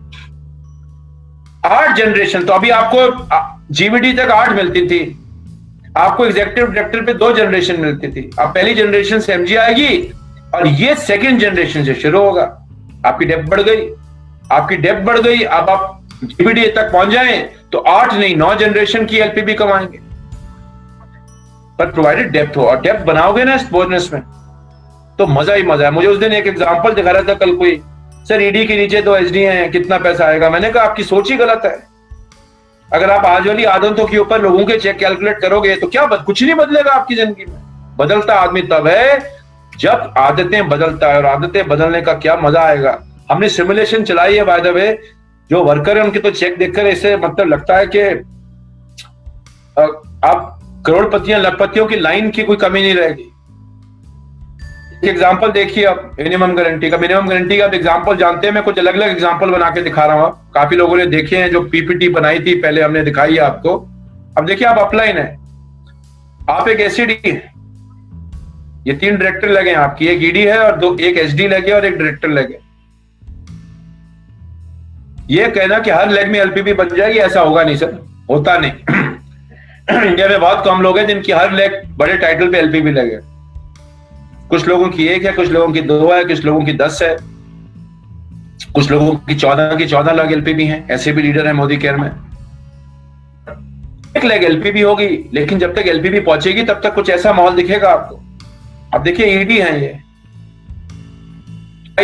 8 जनरेशन, तो अभी आपको जीबीडी तक 8 मिलती थी, आपको एग्जीक्यूटिव डायरेक्टर पे 2 जनरेशन मिलती थी। अब पहली जनरेशन से एमजी आएगी और ये सेकंड जनरेशन से शुरू होगा। आपकी डेप्थ बढ़ गई, आपकी डेप्थ बढ़ गई। अब आप जीबीडी तक पहुंच जाएं तो 8 नहीं 9 जनरेशन की एलपीबी कमाएंगे, पर प्रोवाइडेड डेप्थ हो। और डेप्थ बनाओगे ना इस बोनस में तो मजा ही मजा है। मुझे उस दिन एक एग्जांपल दिखा रहा था कल कोई, सर ईडी के नीचे 2 एसडी हैं, कितना पैसा आएगा? मैंने कहा आपकी सोच ही गलत है। अगर आप आज वाली आदतों के ऊपर लोगों के चेक कैलकुलेट करोगे तो क्या कुछ नहीं बदलेगा आपकी जिंदगी में। बदलता आदमी तब है जब आदतें बदलता है, और आदतें बदलने का क्या मजा आएगा। हमने सिमुलेशन चलाई है बाय द वे, जो वर्कर है उनके तो चेक देखकर ऐसे मतलब लगता है कि आप करोड़पतियां लखपतियों की लाइन की कोई कमी नहीं रहेगी। एग्जाम्पल देखिए अब मिनिमम गारंटी का आप एग्जाम्पल जानते हैं। मैं कुछ अलग अलग एग्जाम्पल बना के दिखा रहा हूं, काफी लोगों ने देखे हैं। जो पीपीटी बनाई थी पहले हमने दिखाई है आपको। अब देखिए आप अपलाइन है, आप एक एसडी है, ये 3 डायरेक्टर लगे हैं आपकी, एक ईडी है और एक एसडी लगे और एक डायरेक्टर लगे। ये कहना कि हर लेग में एलपीबी बन जाएगी, ऐसा होगा नहीं सर, होता नहीं। इंडिया में बहुत कम लोग हैं जिनकी हर लेग बड़े टाइटल पे एलपीबी लगे। कुछ लोगों की 1 है, कुछ लोगों की 2 है, कुछ लोगों की 10 है, कुछ लोगों की 14 लाख एलपीबी हैं। ऐसे भी लीडर है मोदी केयर में। एक लेग एलपीबी होगी, लेकिन जब तक एलपीबी पहुंचेगी तब तक कुछ ऐसा माहौल दिखेगा आपको। अब देखिए ईडी है, ये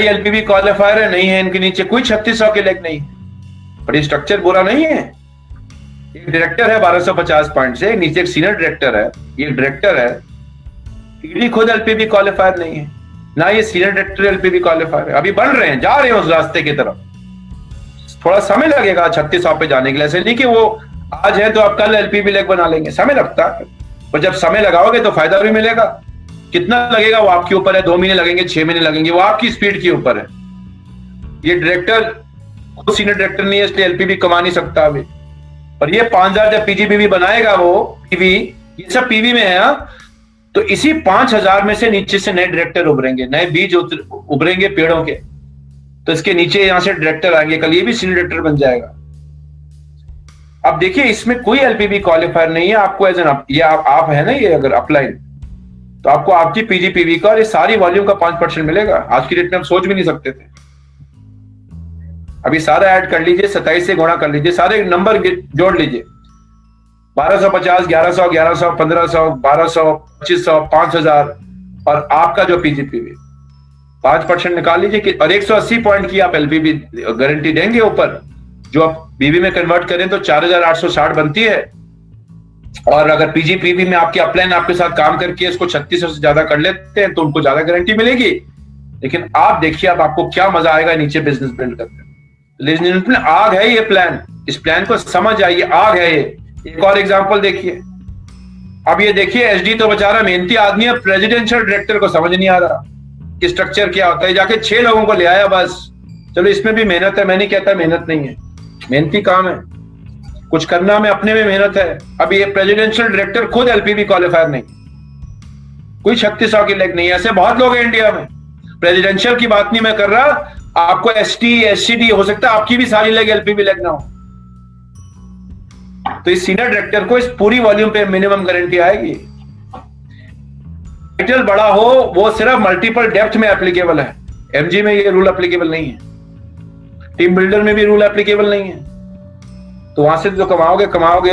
एलपीबी क्वालिफायर है, नहीं है इनके नीचे कोई 3600 के लेग नहीं, पर ये स्ट्रक्चर बुरा नहीं है। एक डायरेक्टर है 1250 पॉइंट से, नीचे एक सीनियर डायरेक्टर है, ये डायरेक्टर है। ईडी खुद एलपीबी क्वालिफायर नहीं है, ना ये सीनियर डायरेक्टर एलपीबी क्वालिफायर है। अभी बढ़ रहे हैं, जा रहे हैं उस रास्ते की तरफ। थोड़ा समय लगेगा 3600 पे जाने के लिए। ऐसे नहीं कि वो आज है तो आप कल एलपीबी लेग बना लेंगे, समय लगता है। पर जब समय लगाओगे तो फायदा भी मिलेगा। कितना लगेगा वो आपके ऊपर है, 2 महीने लगेंगे, 6 महीने लगेंगे, वो आपकी स्पीड के ऊपर है। ये डायरेक्टर खुद सीनियर डायरेक्टर नहीं है, इसलिए एलपीबी कमा नहीं सकता अभी। पर ये 5000 जब पीजीपीवी बनाएगा, वो पीवी, ये सब पीवी में है, तो इसी 5000 में से नीचे से नए डायरेक्टर उभरेंगे, नए बीज उभरेंगे पेड़ों के। तो इसके नीचे यहां से डायरेक्टर आएंगे, कल ये भी सीनियर डायरेक्टर बन जाएगा। अब देखिए, इसमें कोई एलपीबी क्वालिफायर नहीं है आपको एज एन, ये आप है ना, ये अगर अपलाइन, तो आपको आपकी पीजीपीवी का और ये सारी वॉल्यूम का 5% मिलेगा। आज की डेट में हम सोच भी नहीं सकते थे। अभी सारा ऐड कर लीजिए, 27 से गुणा कर लीजिए, सारे नंबर जोड़ लीजिए, 1250, 1100, 1100, 1500, 1200, 2500, 5000, और आपका जो पीजीपीवी 5% निकाल लीजिए कि, और 180 पॉइंट की आप एलपीबी गारंटी देंगे ऊपर। जो आप बीबी में कन्वर्ट करें तो 4860 बनती है। और अगर पीजीपीवी में आपके अपलाइन आपके साथ काम करके इसको 3600 से ज्यादा कर लेते हैं तो उनको ज्यादा गारंटी मिलेगी। लेकिन आप देखिए अब आपको क्या मजा आएगा नीचे बिजनेस बिल्ड करते हैं। आग है ये प्लान, इस प्लान को समझ आइए, आग है ये। एक और एग्जांपल देखिए, अब ये देखिए, एसडी तो बेचारा मेहनती आदमी है, प्रेसिडेंशियल डायरेक्टर को समझ नहीं आ रहा कि स्ट्रक्चर क्या होता है। जाके 6 लोगों को ले आया बस। चलो इसमें भी मेहनत है, मैं नहीं कहता मेहनत नहीं है, मेहनती काम है, कुछ करना में अपने में मेहनत है। अब ये प्रेसिडेंशियल डायरेक्टर खुद एलपीबी क्वालिफायर नहीं, कोई 3600 की लेग नहीं है। ऐसे बहुत लोग हैं इंडिया में। प्रेसिडेंशियल की बात नहीं मैं कर रहा, आपको एसटी एससीडी हो सकता है आपकी भी सारी लेग एलपीबी लेग ना हो, तो इस सीनियर डायरेक्टर को इस पूरी वॉल्यूम पे मिनिमम गारंटी आएगी। टाइटल बड़ा हो वो सिर्फ मल्टीपल डेप्थ में एप्लीकेबल है, एमजी में ये रूल एप्लीकेबल नहीं है, टीम बिल्डर में भी रूल एप्लीकेबल नहीं है। तो वहां से जो कमाओगे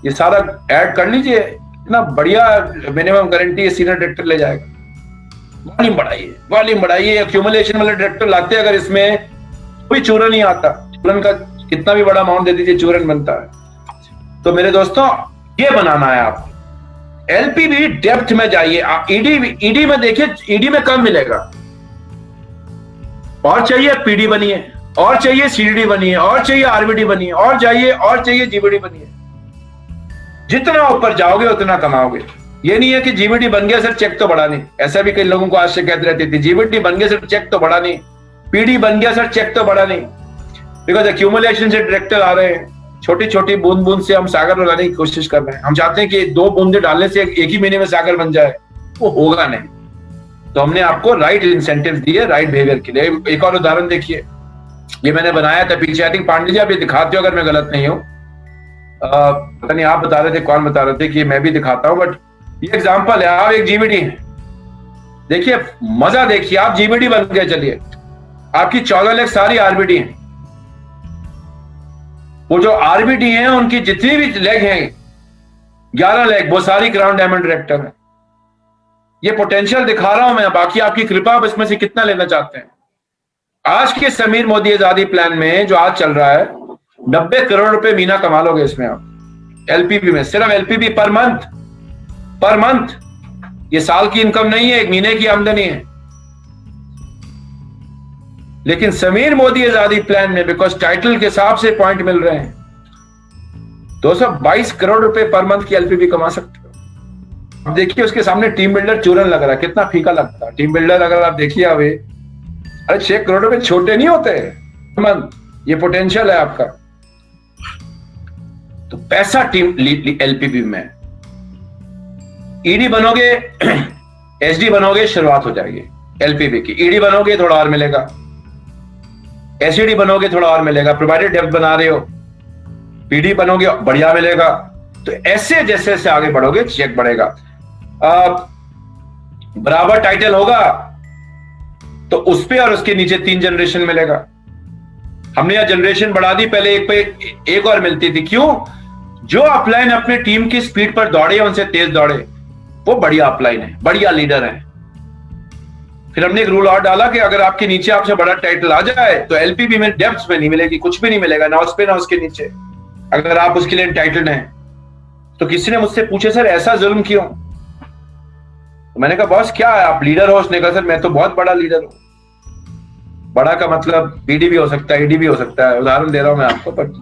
ये सारा ऐड कर लीजिए, इतना बढ़िया मिनिमम गारंटी सीनियर डायरेक्टर ले जाएगा। वॉल्यूम बढ़ाइए, एक्यूमुलेशन वाले डायरेक्टर लाते हैं, अगर इसमें कोई चूरन नहीं आता, चूरन का कितना भी बड़ा अमाउंट दे दीजिए चूरन बनता है। तो मेरे दोस्तों ये बनाना है आपको, एलपीबी डेप्थ में जाइए। ईडी में देखिए, ईडी में कम मिलेगा, और चाहिए पीडी बनिए, और चाहिए सीडीडी बनिए, और चाहिए आरबीडी बनिए, और चाहिए जीबीडी बनिए। जितना ऊपर जाओगे उतना कमाओगे। ये नहीं है कि जीबीडी बन गया सर चेक तो बढ़ा नहीं, ऐसा भी कई लोगों को आज शिकायत रहती थी, जीबीडी बन गया सर चेक तो बढ़ा नहीं, पीडी बन गया सर चेक तो बढ़ा नहीं। बिकॉज एक्यूमुलेशन से डायरेक्टर आ रहे हैं, छोटी छोटी बूंद बूंद से हम सागर बनाने की कोशिश कर रहे हैं। हम चाहते हैं कि 2 बूंदे डालने से एक ही महीने में सागर बन जाए, वो होगा नहीं। तो हमने आपको राइट इंसेंटिव दिए राइट बिहेवियर के लिए। एक और उदाहरण देखिए, ये मैंने बनाया था पीछे, आई थिंक पांडे जी आप ये दिखाते हो अगर मैं गलत नहीं हूं, पता नहीं आप बता रहे थे कौन बता रहे थे कि मैं भी दिखाता हूं, बट ये एग्जांपल है। आप एक जीबीडी है, देखिए मजा देखिए, आप जीबीडी बन गए, चलिए आपकी 14 लेग सारी आरबीडी है। वो जो आरबीडी हैं उनकी जितनी भी लेग हैं 11 लेग, वो सारी क्राउन डायमंड डायरेक्टर है। ये पोटेंशियल दिखा रहा हूं मैं, बाकी आपकी कृपा, आप इसमें से कितना लेना चाहते हैं। आज के समीर मोदी आजादी प्लान में जो आज चल रहा है, 90 करोड़ रुपए महीना कमा लोगे इसमें आप एलपीबी में, सिर्फ एलपीबी पर मंथ। ये साल की इनकम नहीं है, एक महीने की आमदनी है। लेकिन समीर मोदी आजादी प्लान में बिकॉज टाइटल के हिसाब से पॉइंट मिल रहे हैं, 222 करोड़ रुपए पर मंथ की एलपीबी कमा सकते हो। अब देखिए उसके सामने टीम बिल्डर चूरन लग रहा है, कितना फीका लगता है टीम बिल्डर। अगर आप देखिए अभी, अरे 6 करोड़ रुपए छोटे नहीं होते मंथ, ये पोटेंशियल है आपका। तो पैसा टीम एलपीबी में, ईडी बनोगे एसडी बनोगे, शुरुआत हो जाएगी एलपीबी की। ईडी बनोगे थोड़ा और मिलेगा, एसईडी बनोगे थोड़ा और मिलेगा, प्रोवाइडेड डेप्थ बना रहे हो, पीडी बनोगे बढ़िया मिलेगा। तो ऐसे जैसे जैसे आगे बढ़ोगे चेक बढ़ेगा। बराबर टाइटल होगा तो उस पे और उसके नीचे 3 जनरेशन मिलेगा। हमने यह जनरेशन बढ़ा दी, पहले एक पे एक और मिलती थी। क्यों? जो अपलाइन अपने टीम की स्पीड पर दौड़े, उनसे तेज दौड़े, वो बढ़िया अपलाइन है, बढ़िया लीडर है। फिर हमने एक रूल और डाला कि अगर आपके नीचे आपसे बड़ा टाइटल आ जाए तो एलपीबी में डेप्थ में नहीं मिलेगी, कुछ भी नहीं मिलेगा, ना उस पे ना उसके नीचे, अगर आप उसके लिए टाइटल हैं। तो किसी ने मुझसे पूछे सर ऐसा जुल्म क्यों? तो मैंने कहा बॉस क्या है, आप लीडर हो? उसने कहा सर मैं तो बहुत बड़ा लीडर हूं, बड़ा का मतलब बीडी भी हो सकता है, ईडी भी हो सकता है, उदाहरण दे रहा हूं मैं आपको। पर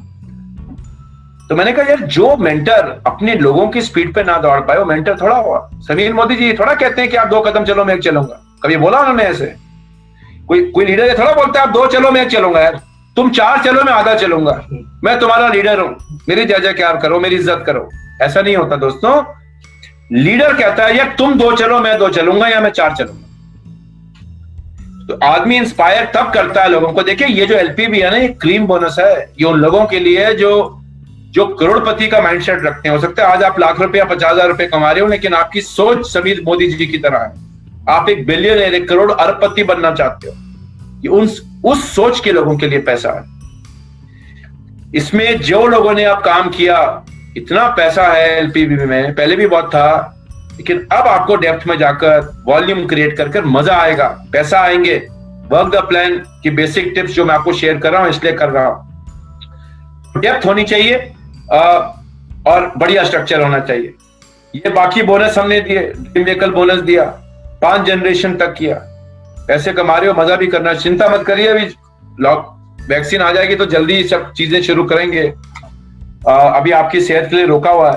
तो मैंने कहा यार, जो मेंटर अपने लोगों की स्पीड पे ना दौड़ पाए वो मेंटर थोड़ा हुआ। समीर मोदी जी थोड़ा कहते हैं कि आप 2 कदम चलो मैं 1 चलूंगा, कभी बोला उन्होंने ऐसे? कोई लीडर थोड़ा बोलता है आप 2 चलो मैं 1 चलूंगा। यार तुम 4 चलो मैं आधा चलूंगा, मैं तुम्हारा लीडर हूं, मेरी जय जयकार करो, मेरी इज्जत करो। ऐसा नहीं होता दोस्तों। लीडर कहता है यार तुम 2 चलो मैं 2 चलूंगा, या मैं 4 चलूंगा। तो आदमी इंस्पायर तब करता है लोगों को। देखिए ये जो एलपीवी है ना, ये क्रीम बोनस है। ये उन लोगों के लिए है जो करोड़पति का माइंडसेट रखते हैं। हो सकता है आज आप लाख रुपया 50,000 रुपए कमा रहे हो, लेकिन आपकी सोच समीर मोदी जी की तरह है। आप एक बिलियनर, 1 करोड़ अरबपति बनना चाहते हो। ये उस सोच के लोगों के लिए पैसा है। इसमें जो लोगों ने अब काम किया, इतना पैसा है एलपीवी में, पहले भी बहुत था, लेकिन अब आपको डेप्थ में जाकर वॉल्यूम क्रिएट कर मजा आएगा, पैसा आएंगे। वर्क द प्लान की बेसिक टिप्स जो मैं आपको शेयर कर रहा हूं इसलिए कर रहा हूं। डेप्थ होनी चाहिए और बढ़िया स्ट्रक्चर होना चाहिए। ये बाकी बोनस हमने दिए, ड्रीम व्हीकल बोनस दिया, 5 जनरेशन तक किया। पैसे कमा रहे हो, मजा भी करना, चिंता मत करिए। अभी वैक्सीन आ जाएगी तो जल्दी सब चीजें शुरू करेंगे। अभी आपकी सेहत के लिए रोका हुआ है।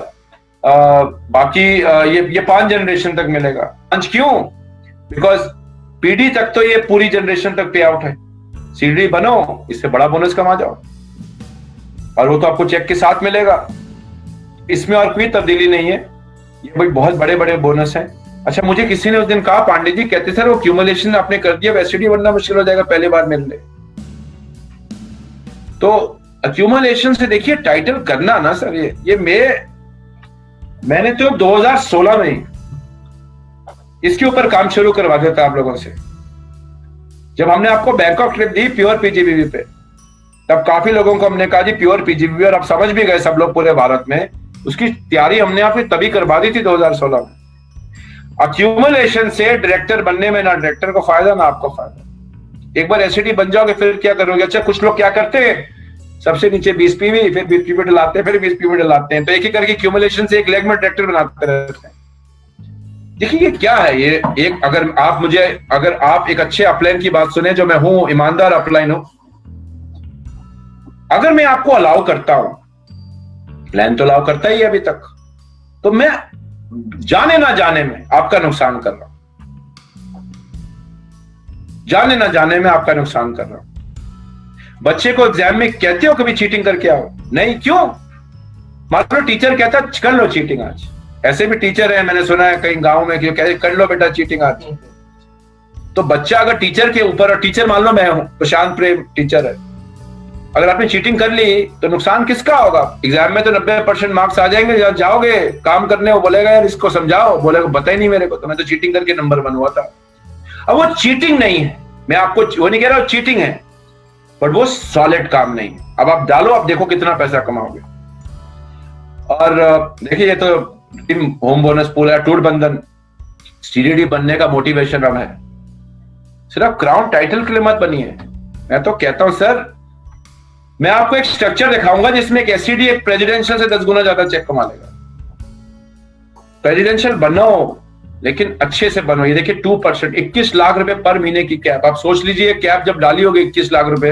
बाकी ये 5 जनरेशन तक मिलेगा। 5 क्यों? बिकॉज पीडी तक तो ये पूरी जनरेशन तक पे आउट है। सीडी बनो, इससे बड़ा बोनस कमा जाओ, और वो तो आपको चेक के साथ मिलेगा। इसमें और कोई तब्दीली नहीं है। ये भाई बहुत बड़े बड़े बोनस हैं। अच्छा, मुझे किसी ने उस दिन कहा, पांडे जी कहते सर वो क्यूमुलेशन आपने कर दिया, एसटीडी बनना मुश्किल हो जाएगा पहली बार मिल ले। तो अक्यूमुलेशन से देखिए टाइटल करना ना सर, ये मैंने तो 2016 में इसके ऊपर काम शुरू करवा दिया था आप लोगों से। जब हमने आपको बैंकॉक ट्रिप दी प्योर पीजीबीवी पे, तब काफी लोगों को हमने कहा जी प्योर पीजीबीवी, और आप समझ भी गए सब लोग पूरे भारत में। उसकी तैयारी हमने आपकी तभी करवा दी थी 2016 में। अक्यूमुलेशन से डायरेक्टर बनने में ना डायरेक्टर को फायदा ना आपको फायदा। एक बार एसईडी बन जाओगे फिर क्या करोगे? अच्छा, कुछ लोग क्या करते हैं, सबसे नीचे 20 पीवी, फिर 20 पीवी डलाते हैं, फिर 20 पीवी डलाते हैं, तो एक ही करके क्यूमुलेशन से एक लेग में डायरेक्टर बनाते रहते हैं। देखिए ये क्या है, ये एक अगर आप एक अच्छे अपलाइन की बात सुने, जो मैं हूं, ईमानदार अपलाइन हूं, अगर मैं आपको अलाउ करता हूं, प्लान तो अलाउ करता ही है अभी तक, तो मैं जाने ना जाने में आपका नुकसान कर रहा हूं। जाने ना जाने में आपका नुकसान कर रहा हूं। बच्चे को एग्जाम में कहते हो कभी चीटिंग करके आओ? नहीं, क्यों? मान लो टीचर कहता कर लो चीटिंग आज। ऐसे भी टीचर है, मैंने सुना है कहीं गांव में, कि कहते कर लो बेटा चीटिंग आज। तो बच्चा अगर टीचर के ऊपर, और टीचर मान लो मैं हूं, प्रशांत प्रेम टीचर है, अगर आपने चीटिंग कर ली तो नुकसान किसका होगा? एग्जाम में तो 90% मार्क्स आ जाएंगे, जब जाओगे काम करने वो बोलेगा यार इसको समझाओ, बोलेगा बता ही नहीं मेरे को, तो मैं तो चीटिंग करके नंबर 1 हुआ था। अब वो चीटिंग नहीं है, मैं आपको वो नहीं कह रहा हूं चीटिंग है, बट वो सॉलिड काम नहीं है। अब आप डालो, आप देखो कितना पैसा कमाओगे। और देखिए ये तो होम बोनस पूल है, टूट बंधन, सीडीडी बनने का मोटिवेशन अब है। सिर्फ क्राउन टाइटल के लिए मत बनिए। मैं तो कहता हूं सर, मैं आपको एक स्ट्रक्चर दिखाऊंगा जिसमें एक एससीडी एक प्रेसिडेंशियल से 10 गुना ज्यादा चेक कमा लेगा। प्रेसिडेंशियल बनो, लेकिन अच्छे से बनो। ये देखिए 2%, 21 लाख रुपए पर महीने की कैप। आप सोच लीजिए, कैप जब डाली होगी 21 लाख रुपए,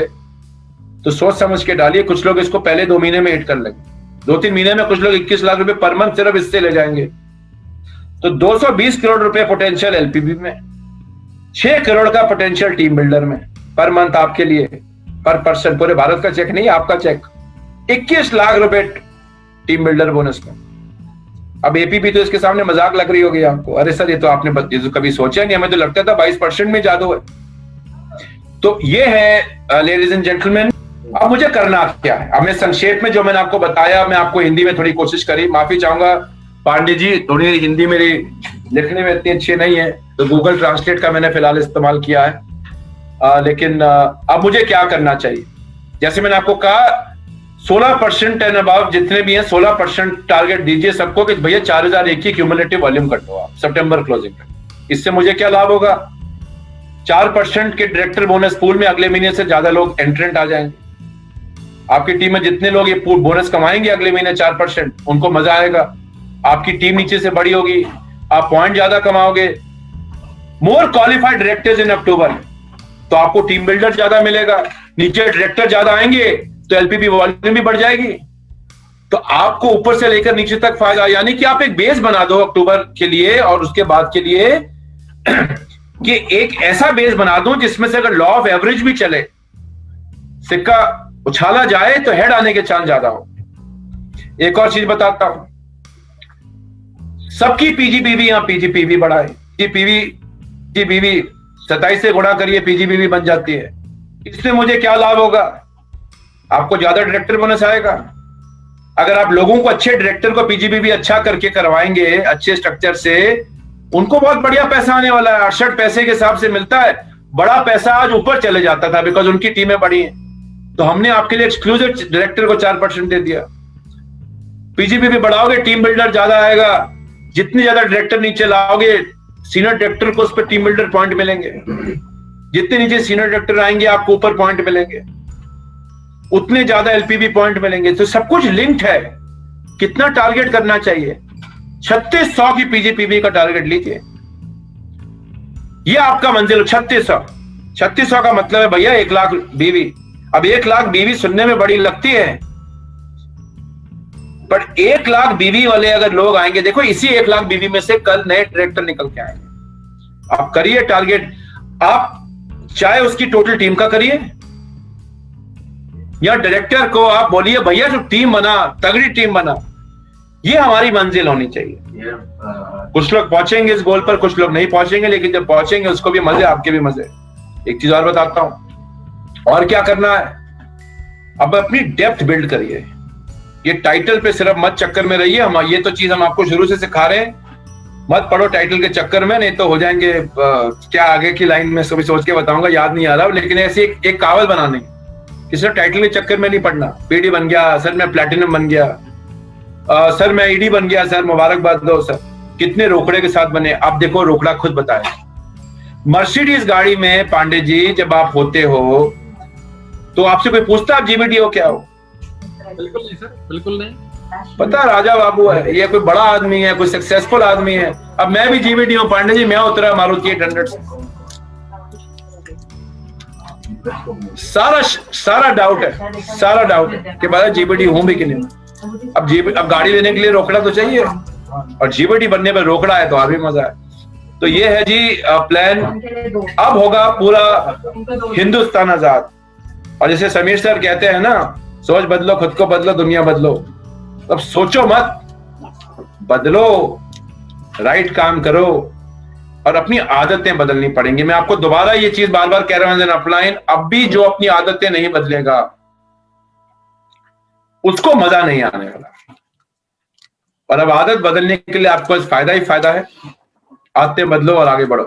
तो सोच समझ के डालिए। कुछ लोग इसको पहले 2 महीने में हिट कर लेंगे, 2-3 महीने में कुछ लोग 21 लाख रुपए पर मंथ सिर्फ इससे ले जाएंगे। तो 220 करोड़ रुपए पोटेंशियल एलपीबी में, 6 करोड़ का पोटेंशियल टीम बिल्डर में पर मंथ आपके लिए, पर पर्सन। पूरे भारत का चेक नहीं, आपका चेक। 21 लाख रुपए टीम बिल्डर बोनस में। अब एपीबी तो इसके सामने मजाक लग रही होगी आपको, अरे सर ये तो आपने तो कभी सोचा नहीं, हमें तो लगता था 22% में जादू है। तो ये है लेडीज एंड जेंटलमैन। अब मुझे करना क्या है? अब मैं संक्षेप में जो मैंने आपको बताया, मैं आपको हिंदी में थोड़ी कोशिश करी, माफी चाहूंगा पांडे जी, थोड़ी हिंदी मेरी लिखने में इतनी अच्छी नहीं है, तो गूगल ट्रांसलेट का मैंने फिलहाल इस्तेमाल किया है। लेकिन अब मुझे क्या करना चाहिए? जैसे मैंने आपको कहा 16% एंड अबव जितने भी हैं 16% टारगेट दीजिए सबको, कि भैया 4001 की क्यूमुलेटिव वॉल्यूम कर दो आप सितंबर क्लोजिंग पे। इससे मुझे क्या लाभ होगा? 4% के डायरेक्टर बोनस पूल में अगले महीने से ज्यादा लोग एंट्रेंट आ जाएंगे। आपकी टीम में जितने लोग ये बोनस कमाएंगे अगले महीने 4%, उनको मजा आएगा। आपकी टीम नीचे से बड़ी होगी, आप पॉइंट ज्यादा कमाओगे। मोर क्वालिफाइड डायरेक्टर्स इन अक्टूबर, तो आपको टीम बिल्डर ज्यादा मिलेगा, नीचे डायरेक्टर ज्यादा आएंगे तो एलपीबी वॉल्यूम भी बढ़ जाएगी। तो आपको ऊपर से लेकर नीचे तक फायदा, यानी कि आप एक बेस बना दो अक्टूबर के लिए और उसके बाद के लिए कि एक ऐसा बेस बना दो जिसमें से अगर लॉ ऑफ एवरेज भी चले, सिक्का उछाला जाए तो हेड आने के चांस ज्यादा हो। एक और चीज बताता हूं, सबकी पीजीपीवी यहां पीजीपीवी बढ़ाए, पीजीपीवी 27 से गुणा करिए, पीजीपीवी बन जाती है। इससे मुझे क्या लाभ होगा? आपको ज्यादा डायरेक्टर बोनस आएगा। अगर आप लोगों को अच्छे डायरेक्टर को पीजीपीवी अच्छा करके करवाएंगे अच्छे स्ट्रक्चर से, उनको बहुत बढ़िया पैसा आने वाला है। 68 पैसे के हिसाब से मिलता है, बड़ा पैसा आज ऊपर चले जाता था बिकॉज उनकी टीमें बड़ी हैं। तो हमने आपके लिए एक्सक्लूसिव डायरेक्टर को 4% दे दिया। पीजीपीवी बढ़ाओगे, टीम बिल्डर ज्यादा आएगा। जितने ज्यादा डायरेक्टर नीचे लाओगे, सीनियर डायरेक्टर को उस पर टीम बिल्डर पॉइंट मिलेंगे। जितने नीचे सीनियर डायरेक्टर आएंगे आपको ऊपर पॉइंट मिलेंगे, उतने ज्यादा एलपीबी पॉइंट मिलेंगे। तो सब कुछ लिंक्ड है। कितना टारगेट करना चाहिए? 3600 की पीजीपीवी का टारगेट लीजिए, ये आपका मंजिल। 3600 का मतलब है भैया 1 लाख बीवी। अब 1 लाख बीवी सुनने में बड़ी लगती है, पर 1 लाख बीवी वाले अगर लोग आएंगे, देखो इसी 1 लाख बीवी में से कल नए डायरेक्टर निकल के आएंगे। आप करिए टारगेट, आप चाहे उसकी टोटल टीम का करिए या डायरेक्टर को आप बोलिए भैया जो टीम बना, तगड़ी टीम बना। ये हमारी मंजिल होनी चाहिए। कुछ लोग पहुंचेंगे इस गोल पर, कुछ लोग नहीं पहुंचेंगे, लेकिन जब पहुंचेंगे उसको भी मजे, आपके भी मजे। एक चीज और बताता हूं, और क्या करना है, अब अपनी डेप्थ बिल्ड करिए। ये टाइटल पे सिर्फ मत चक्कर में रहिए। हम ये तो चीज हम आपको शुरू से सिखा रहे हैं, मत पढ़ो टाइटल के चक्कर में, नहीं तो हो जाएंगे क्या आगे की लाइन में कभी सोच के बताऊंगा, याद नहीं आ रहा। लेकिन ऐसी एक कहावत बनानी कि सिर्फ टाइटल के चक्कर में नहीं पढ़ना। पीडी बन गया सर, मैं प्लैटिनम बन गया सर, मैं ईडी बन गया सर, मुबारकबाद दो सर। कितने रोकड़े के साथ बने। आप देखो रोकड़ा खुद बताए, मर्सिडीज गाड़ी में पांडे जी जब आप होते हो तो आपसे कोई पूछता आप जीबीडी हो क्या हो? बिल्कुल नहीं सर, बिल्कुल नहीं। पता राजा बाबू है, ये कोई बड़ा आदमी है, कोई सक्सेसफुल आदमी है। अब मैं भी जीबीडी हूँ पांडे जी, मैं उतरा मारुति 800 से। सारा डाउट है, सारा डाउट है कि भाई जीबीडी हूं भी कि नहीं। अब गाड़ी लेने के लिए रोकड़ा तो चाहिए, और जीबीडी बनने पर रोकड़ा है तो और भी मजा है। तो ये है जी प्लान। अब होगा पूरा हिंदुस्तान आजाद। और जैसे समीर सर कहते हैं ना, सोच बदलो, खुद को बदलो, दुनिया बदलो। अब सोचो मत, बदलो, राइट काम करो, और अपनी आदतें बदलनी पड़ेंगी। मैं आपको दोबारा ये चीज बार बार कह रहा हूं, अपलाइन। अब भी जो अपनी आदतें नहीं बदलेगा उसको मजा नहीं आने वाला। और अब आदत बदलने के लिए आपको फायदा ही फायदा है। आदतें बदलो और आगे बढ़ो।